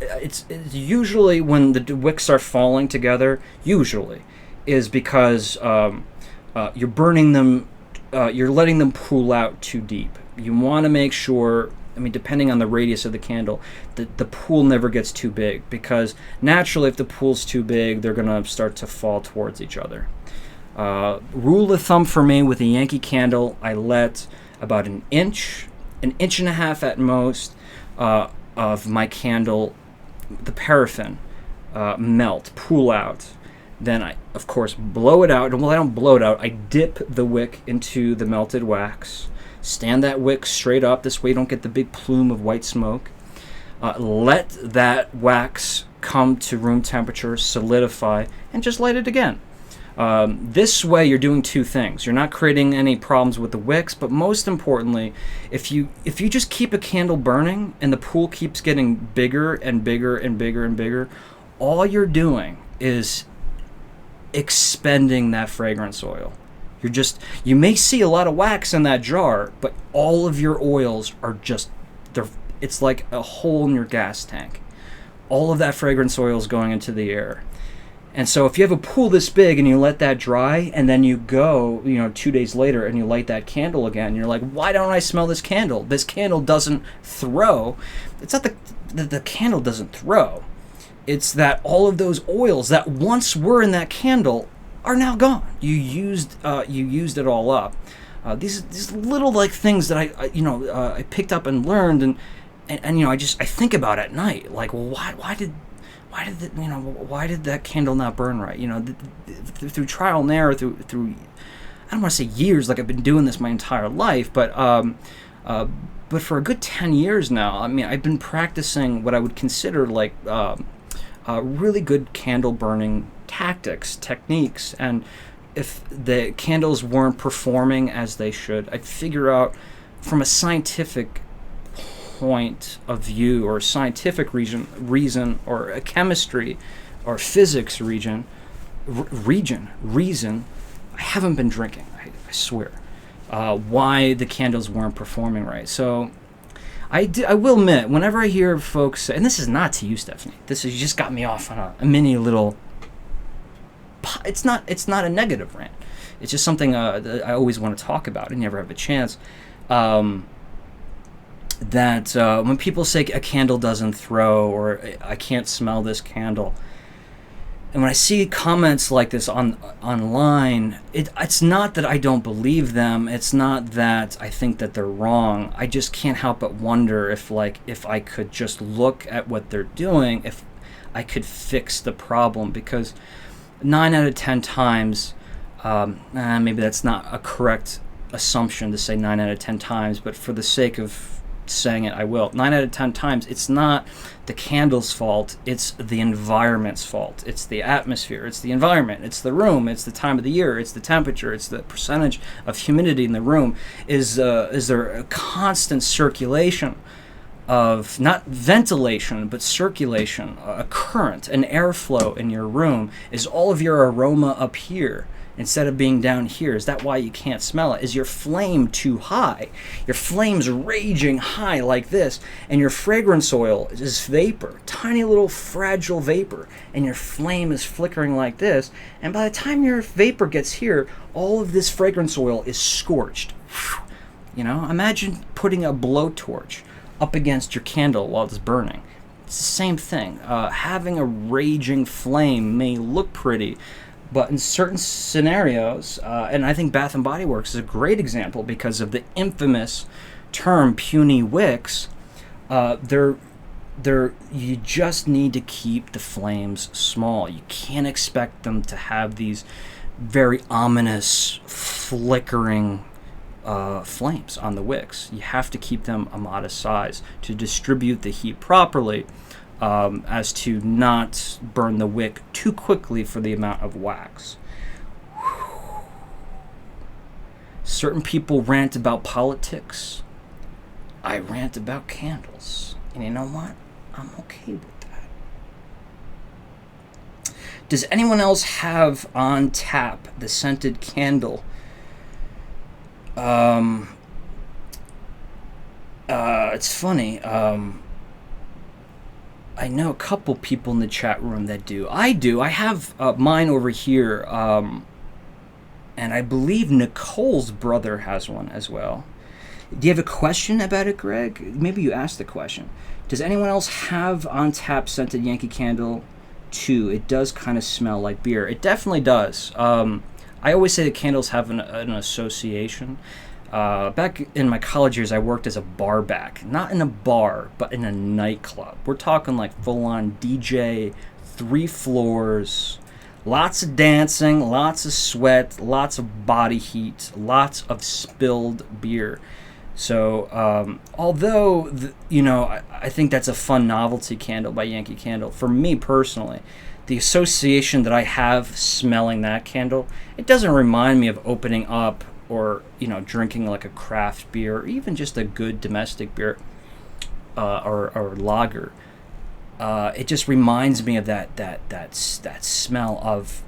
It's usually when the wicks are falling together. Usually, is because you're burning them. You're letting them pool out too deep. You want to make sure. Depending on the radius of the candle, the pool never gets too big, because naturally, if the pool's too big, they're gonna start to fall towards each other. Rule of thumb for me with a Yankee candle, I let about an inch and a half at most of my candle, the paraffin, melt, pool out. Then I, of course, blow it out. Well, I don't blow it out. I dip the wick into the melted wax. Stand that wick straight up. This way you don't get the big plume of white smoke. Let that wax come to room temperature, solidify, and just light it again. This way you're doing two things. You're not creating any problems with the wicks, but most importantly, if you just keep a candle burning and the pool keeps getting bigger and bigger and bigger and bigger, all you're doing is expending that fragrance oil. You may see a lot of wax in that jar, but all of your oils are it's like a hole in your gas tank. All of that fragrance oil is going into the air. And so if you have a pool this big and you let that dry, and then you go, 2 days later and you light that candle again, you're like, why don't I smell this candle? This candle doesn't throw. It's not the candle doesn't throw. It's that all of those oils that once were in that candle are now gone. You used it all up. These little things that I picked up and learned, and I think about at night, like, well, why did that candle not burn right? Through trial and error, through I don't want to say years, like I've been doing this my entire life, but for a good 10 years now, I've been practicing what I would consider really good candle burning techniques, and if the candles weren't performing as they should, I'd figure out from a scientific point of view, or a scientific reason, or a chemistry or physics reason. I haven't been drinking, I swear, why the candles weren't performing right. So I will admit, whenever I hear folks say, and this is not to you, Stephanie, you just got me off on a mini little, it's not a negative rant. It's just something that I always want to talk about and never have a chance. That when people say a candle doesn't throw, or I can't smell this candle, and when I see comments like this online, it's not that I don't believe them. It's not that I think that they're wrong. I just can't help but wonder if I could just look at what they're doing, if I could fix the problem, because 9 out of 10 times, maybe that's not a correct assumption to say 9 out of 10 times, but for the sake of saying it, I will. 9 out of 10 times, it's not the candle's fault, it's the environment's fault. It's the atmosphere, it's the environment, it's the room, it's the time of the year, it's the temperature, it's the percentage of humidity in the room. Is there a constant circulation of, not ventilation, but circulation, a current, an airflow in your room? Is all of your aroma up here instead of being down here? Is that why you can't smell it? Is your flame too high? Your flame's raging high like this, and your fragrance oil is vapor, tiny little fragile vapor, and your flame is flickering like this, and by the time your vapor gets here, all of this fragrance oil is scorched. Imagine putting a blowtorch up against your candle while it's burning. It's the same thing. Having a raging flame may look pretty, but in certain scenarios, and I think Bath & Body Works is a great example because of the infamous term puny wicks, they're you just need to keep the flames small. You can't expect them to have these very ominous flickering flames on the wicks. You have to keep them a modest size to distribute the heat properly, as to not burn the wick too quickly for the amount of wax. Certain people rant about politics. I rant about candles. And you know what? I'm okay with that. Does anyone else have on tap the scented candle? It's funny. I know a couple people in the chat room that do. I do. I have mine over here. And I believe Nicole's brother has one as well. Do you have a question about it, Greg? Maybe you asked the question. Does anyone else have on tap scented Yankee Candle 2? It does kind of smell like beer. It definitely does. I always say the candles have an association. Back in my college years, I worked as a bar back. Not in a bar, but in a nightclub. We're talking like full-on DJ, 3 floors, lots of dancing, lots of sweat, lots of body heat, lots of spilled beer. So, although, I think that's a fun novelty candle by Yankee Candle, for me personally, the association that I have smelling that candle, it doesn't remind me of opening up or, drinking like a craft beer, or even just a good domestic beer or lager. It just reminds me of that smell of,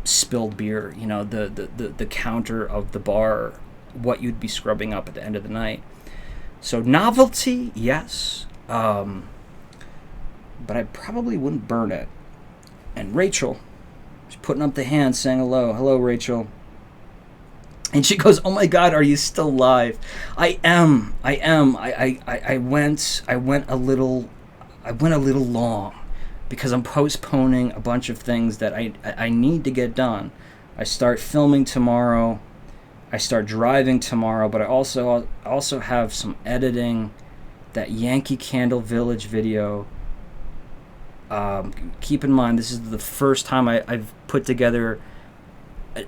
spilled beer, the counter of the bar, what you'd be scrubbing up at the end of the night. So novelty, yes, but I probably wouldn't burn it. And Rachel, she's putting up the hand saying hello Rachel, and she goes, oh my God, are you still live? I am. I went a little long because I'm postponing a bunch of things that I need to get done. I start filming tomorrow. I start driving tomorrow, but I also have some editing. That Yankee Candle Village video. Keep in mind, this is the first time I've put together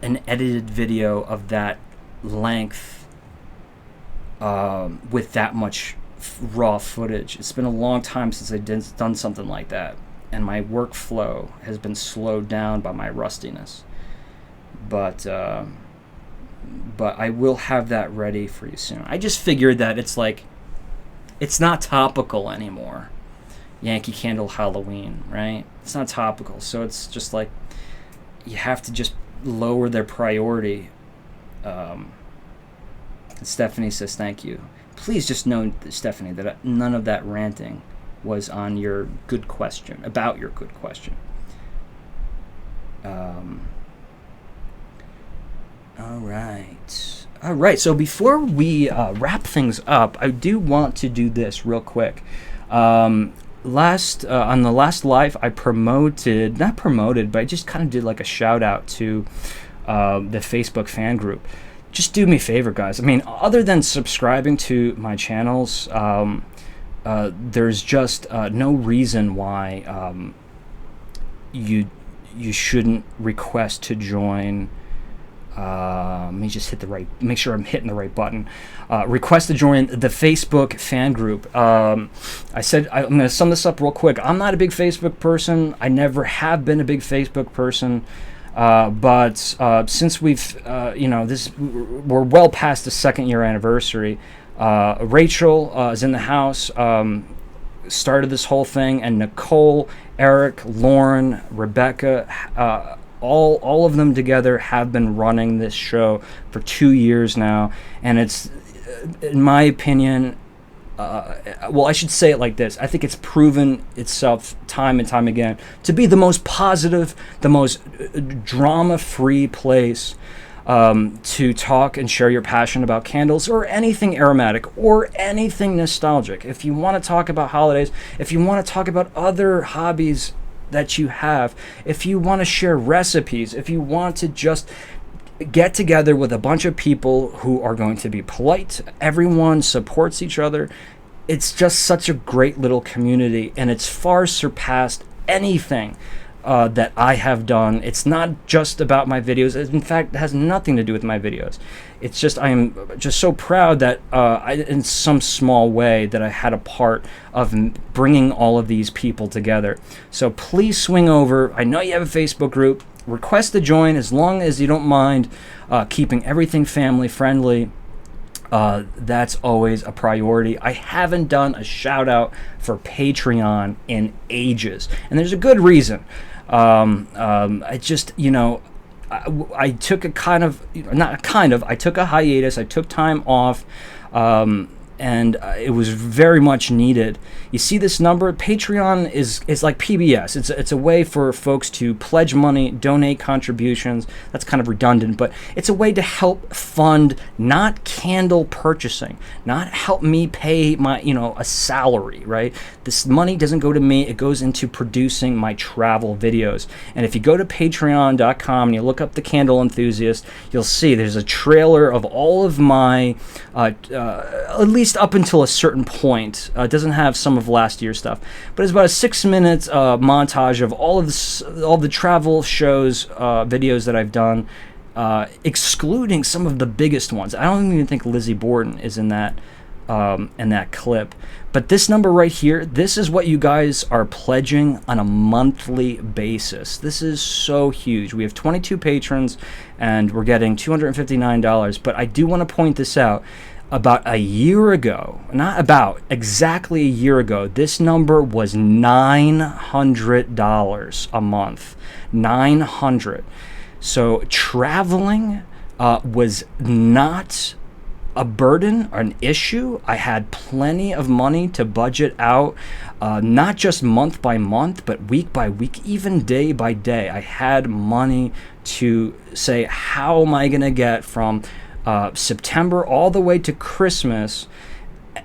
an edited video of that length with that much raw footage. It's been a long time since I've done something like that, and my workflow has been slowed down by my rustiness. But I will have that ready for you soon. I just figured that it's not topical anymore. Yankee Candle Halloween, right? It's not topical, so it's just like you have to just lower their priority. Stephanie says thank you. Please just know, Stephanie, that none of that ranting was on your good question, about your good question. All right. So before we wrap things up, I do want to do this real quick. On the last live, I not promoted, but I just kind of did like a shout out to the Facebook fan group. Just do me a favor, guys. I mean, other than subscribing to my channels, there's just no reason why you shouldn't request to join. Let me just make sure I'm hitting the right button. Request to join the Facebook fan group. I'm going to sum this up real quick. I'm not a big Facebook person. I never have been a big Facebook person. But since we're well past the 2nd year anniversary, Rachel is in the house, started this whole thing, and Nicole, Eric, Lauren, Rebecca, all of them together have been running this show for 2 years now, and it's, in my opinion, I should say it like this. I think it's proven itself time and time again to be the most positive, the most drama-free place to talk and share your passion about candles or anything aromatic or anything nostalgic. If you want to talk about holidays, if you want to talk about other hobbies that you have, if you want to share recipes, if you want to just get together with a bunch of people who are going to be polite, everyone supports each other, it's just such a great little community, and it's far surpassed anything that I have done. It's not just about my videos. In fact, it has nothing to do with my videos. It's just I am just so proud that in some small way that I had a part of bringing all of these people together. So please swing over. I know you have a Facebook group. Request to join as long as you don't mind keeping everything family friendly. That's always a priority. I haven't done a shout out for Patreon in ages, and there's a good reason. I just, I took I took a hiatus. I took time off, and it was very much needed. You see this number? Patreon is like PBS. It's a way for folks to pledge money, donate contributions. That's kind of redundant, but it's a way to help fund not candle purchasing, not help me pay my a salary, right? This money doesn't go to me. It goes into producing my travel videos. And if you go to patreon.com and you look up the Candle Enthusiast, you'll see there's a trailer of all of my at least up until a certain point. It doesn't have some of last year's stuff, but it's about a 6-minute montage of all the travel shows, videos that I've done, excluding some of the biggest ones. I don't even think Lizzie Borden is in that clip. But this number right here, this is what you guys are pledging on a monthly basis. This is so huge. We have 22 patrons, and we're getting $259. But I do want to point this out. About a year ago, exactly a year ago, this number was $900 a month. $900. So traveling was not a burden or an issue. I had plenty of money to budget out, not just month by month, but week by week, even day by day. I had money to say, how am I going to get from September all the way to Christmas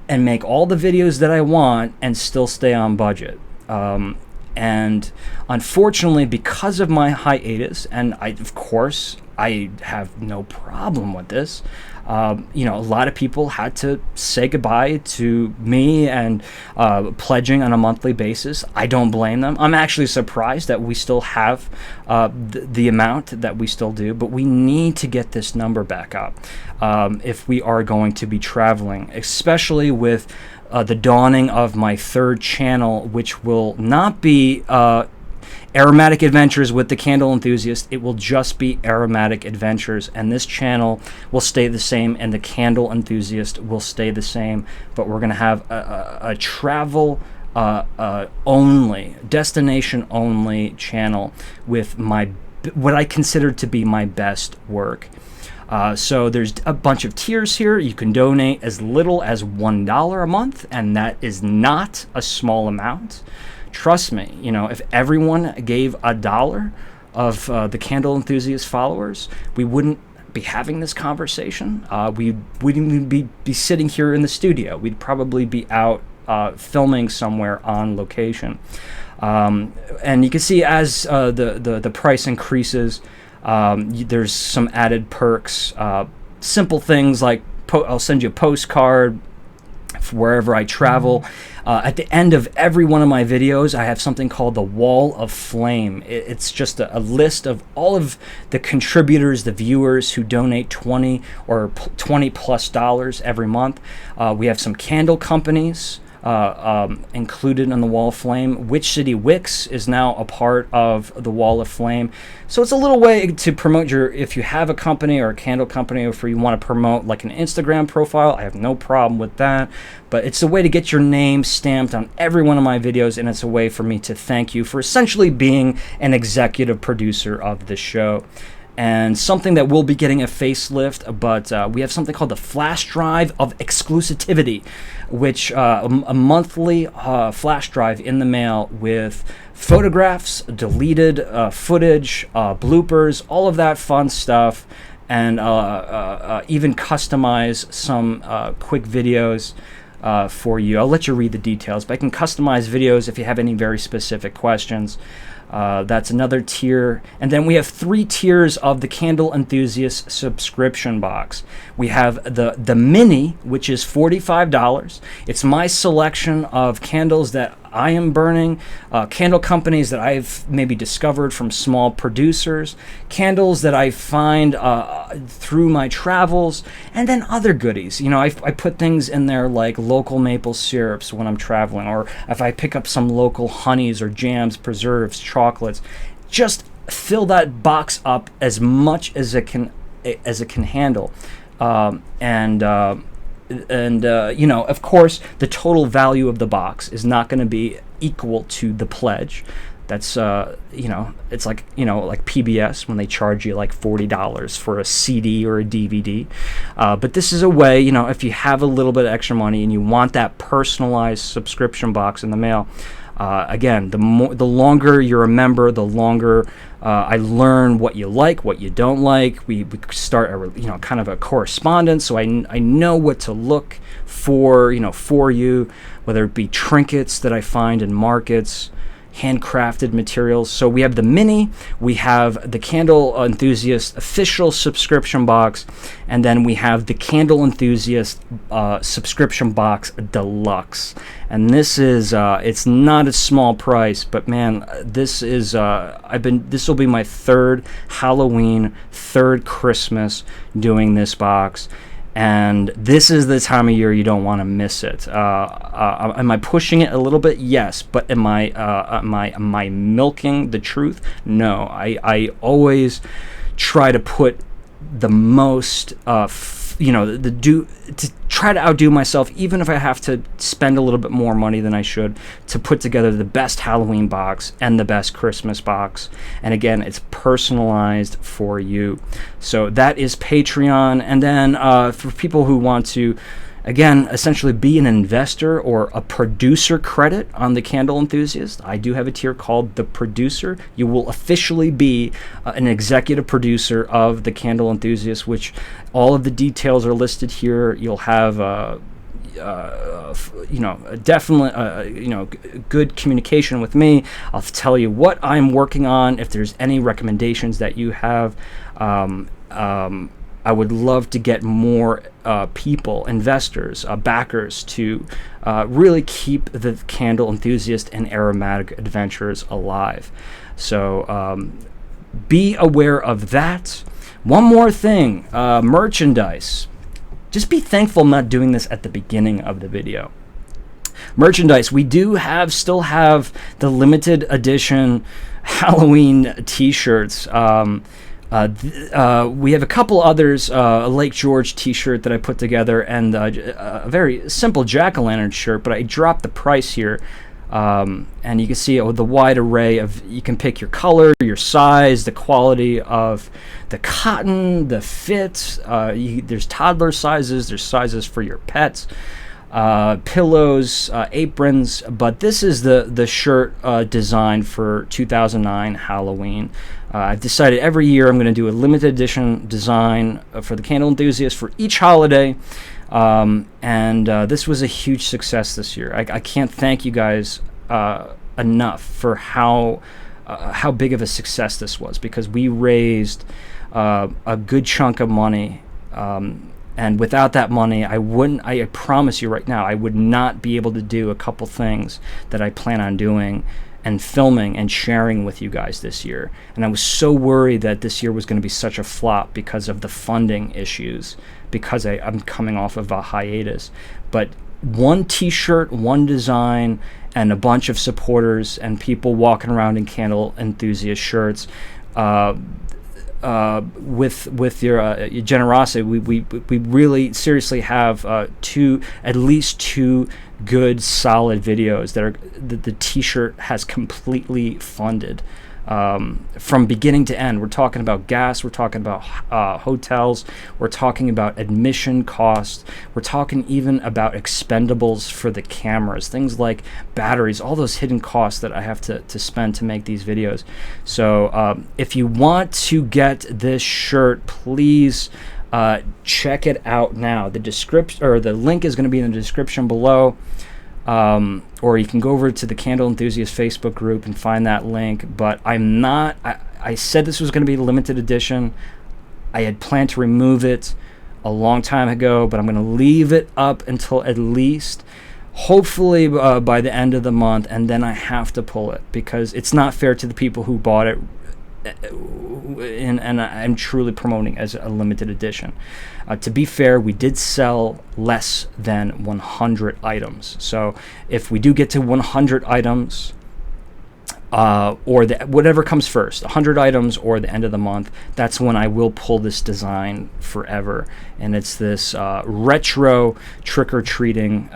and make all the videos that I want and still stay on budget. And unfortunately, because of my hiatus, and I have no problem with this. A lot of people had to say goodbye to me and pledging on a monthly basis. I don't blame them. I'm actually surprised that we still have the amount that we still do, but we need to get this number back up if we are going to be traveling, especially with the dawning of my third channel, which will not be Aromatic Adventures with the Candle Enthusiast. It will just be Aromatic Adventures, and this channel will stay the same, and the Candle Enthusiast will stay the same, but we're going to have a travel only, destination only channel with what I consider to be my best work. So there's a bunch of tiers here. You can donate as little as $1 a month, and that is not a small amount. Trust me, if everyone gave $1 of the Candle Enthusiast followers, we wouldn't be having this conversation. We wouldn't even be sitting here in the studio. We'd probably be out filming somewhere on location. And you can see as the price increases, there's some added perks, simple things like I'll send you a postcard wherever I travel. At the end of every one of my videos, I have something called the Wall of Flame. It's just a list of all of the contributors, the viewers who donate $20 or $20+ every month. We have some candle companies included in the Wall of Flame. Witch City Wicks is now a part of the Wall of Flame. So it's a little way to promote if you have a company or a candle company, or if you want to promote like an Instagram profile, I have no problem with that. But it's a way to get your name stamped on every one of my videos, and it's a way for me to thank you for essentially being an executive producer of the show. And something that will be getting a facelift, but we have something called the Flash Drive of Exclusivity, which a monthly flash drive in the mail with photographs, deleted footage, bloopers, all of that fun stuff, and even customize some quick videos for you. I'll let you read the details, but I can customize videos if you have any very specific questions. That's another tier. And then we have 3 tiers of the Candle Enthusiast subscription box. We have the mini, which is $45. It's my selection of candles that I am burning, candle companies that I've maybe discovered from small producers, candles that I find through my travels, and then other goodies. You know, I put things in there like local maple syrups when I'm traveling, or if I pick up some local honeys or jams, preserves, chocolates. Just fill that box up as much as it can handle, you know, of course, the total value of the box is not going to be equal to the pledge. That's, you know, it's like, you know, like PBS when they charge you like $40 for a CD or a DVD. But this is a way, you know, if you have a little bit of extra money and you want that personalized subscription box in the mail, again, the longer you're a member, the longer I learn what you like, what you don't like. We start kind of a correspondence, so I know what to look for, you know, for you, whether it be trinkets that I find in markets, handcrafted materials. So we have the mini, we have the Candle Enthusiast official subscription box, and then we have the Candle Enthusiast subscription box deluxe. And this is it's not a small price, but man, this is this will be my 3rd Halloween, 3rd Christmas doing this box. And this is the time of year you don't want to miss it. Am I pushing it a little bit? Yes. But am I milking the truth? No. I always try to put the most, to try to outdo myself, even if I have to spend a little bit more money than I should, to put together the best Halloween box and the best Christmas box. And again, it's personalized for you. So that is Patreon. And then for people who want to, again, essentially be an investor or a producer credit on the Candle Enthusiast, I do have a tier called the Producer. You will officially be an executive producer of the Candle Enthusiast, which all of the details are listed here. You'll have definitely good communication with me. I'll tell you what I'm working on. If there's any recommendations that you have, I would love to get more people, investors, backers to really keep the Candle Enthusiast and Aromatic Adventures alive. So be aware of that. One more thing, merchandise. Just be thankful I'm not doing this at the beginning of the video. Merchandise, we do still have the limited edition Halloween t-shirts. We have a couple others, a Lake George t-shirt that I put together, and a very simple jack-o'-lantern shirt, but I dropped the price here. And you can see the wide array of, you can pick your color, your size, the quality of the cotton, the fit. There's toddler sizes, there's sizes for your pets, pillows, aprons, but this is the shirt design for 2009 Halloween. I've decided every year I'm going to do a limited edition design for the Candle Enthusiast for each holiday. And this was a huge success this year. I can't thank you guys enough for how big of a success this was, because we raised a good chunk of money, and without that money, I promise you right now, I would not be able to do a couple things that I plan on doing and filming and sharing with you guys this year. And I was so worried that this year was going to be such a flop because of the funding issues, because I'm coming off of a hiatus. But one t-shirt, one design, and a bunch of supporters and people walking around in Candle Enthusiast shirts, with your generosity, we really seriously have at least two good solid videos that the t-shirt has completely funded, from beginning to end. We're talking about gas, we're talking about hotels, we're talking about admission costs, we're talking even about expendables for the cameras, things like batteries, all those hidden costs that I have to spend to make these videos. So if you want to get this shirt, please check it out now. The link is going to be in the description below. or you can go over to the Candle Enthusiast Facebook group and find that link. But I said this was going to be a limited edition. I had planned to remove it a long time ago, but I'm going to leave it up until at least, hopefully, by the end of the month, and then I have to pull it because it's not fair to the people who bought it. And I'm truly promoting as a limited edition. To be fair, we did sell less than 100 items. So if we do get to 100 items, or whatever comes first, 100 items or the end of the month, that's when I will pull this design forever. And it's this retro trick-or-treating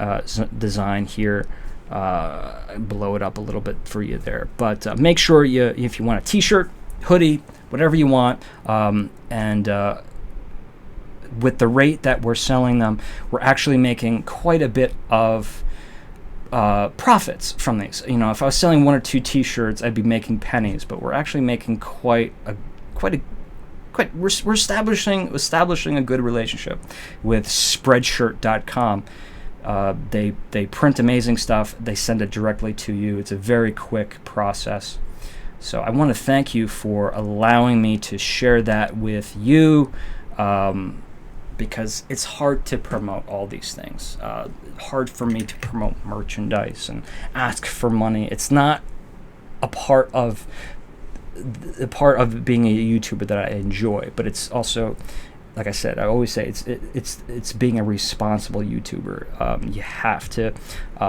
design here. Blow it up a little bit for you there. But make sure if you want a t-shirt, hoodie, whatever you want, and with the rate that we're selling them, we're actually making quite a bit of profits from these. If I was selling 1 or 2 t-shirts, I'd be making pennies, but we're actually making we're establishing a good relationship with Spreadshirt.com. They print amazing stuff. They send it directly to you. It's a very quick process. So I want to thank you for allowing me to share that with you, because it's hard to promote all these things. Hard for me to promote merchandise and ask for money. It's not a part of being a YouTuber that I enjoy, but it's also, like I said, I always say it's being a responsible YouTuber. You have to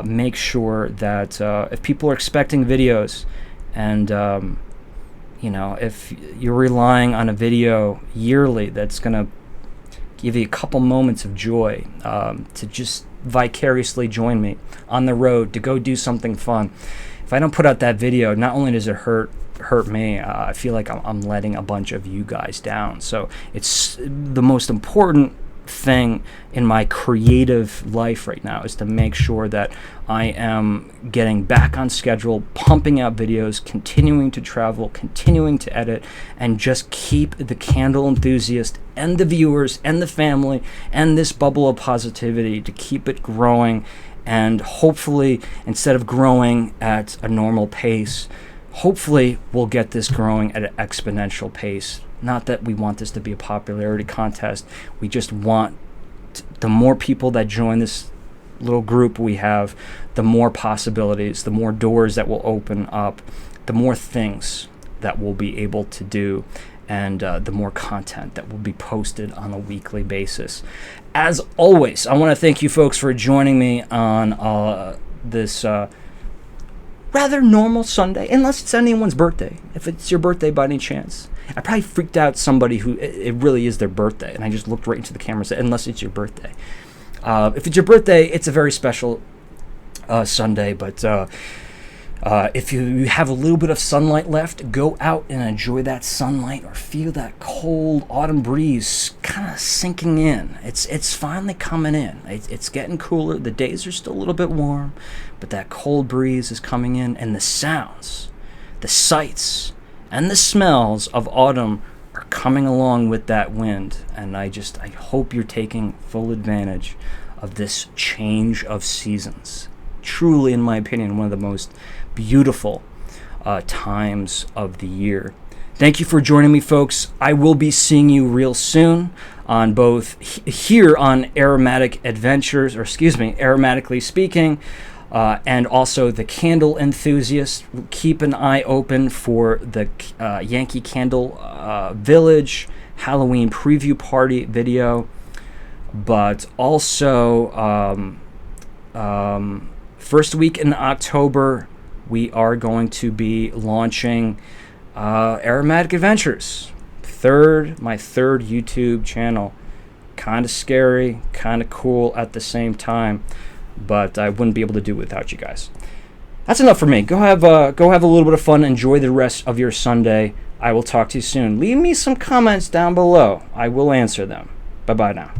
make sure that if people are expecting videos, and if you're relying on a video yearly that's gonna give you a couple moments of joy, to just vicariously join me on the road to go do something fun. If I don't put out that video, not only does it hurt me, I feel like I'm letting a bunch of you guys down. So it's the most important thing in my creative life right now is to make sure that I am getting back on schedule, pumping out videos, continuing to travel, continuing to edit, and just keep the Candle Enthusiast and the viewers and the family and this bubble of positivity, to keep it growing. And hopefully, instead of growing at a normal pace, hopefully we'll get this growing at an exponential pace. Not that we want this to be a popularity contest. We just want the more people that join this little group we have, the more possibilities, the more doors that will open up, the more things that we'll be able to do, and the more content that will be posted on a weekly basis. As always, I want to thank you folks for joining me on this rather normal Sunday, unless it's anyone's birthday. If it's your birthday by any chance. I probably freaked out somebody who it really is their birthday, and I just looked right into the camera and said, unless it's your birthday. If it's your birthday, it's a very special Sunday, but if you have a little bit of sunlight left, go out and enjoy that sunlight, or feel that cold autumn breeze kind of sinking in. It's finally coming in. It's getting cooler. The days are still a little bit warm, but that cold breeze is coming in, and the sounds, the sights, and the smells of autumn are coming along with that wind. And I hope you're taking full advantage of this change of seasons. Truly, in my opinion, one of the most beautiful times of the year. Thank you for joining me, folks. I will be seeing you real soon on both here on Aromatically Speaking, and also the Candle Enthusiast. Keep an eye open for the Yankee Candle Village Halloween preview party video. But also, first week in October, we are going to be launching Aromatic Adventures. My third YouTube channel. Kind of scary, kind of cool at the same time. But I wouldn't be able to do it without you guys. That's enough for me. Go have a little bit of fun. Enjoy the rest of your Sunday. I will talk to you soon. Leave me some comments down below. I will answer them. Bye-bye now.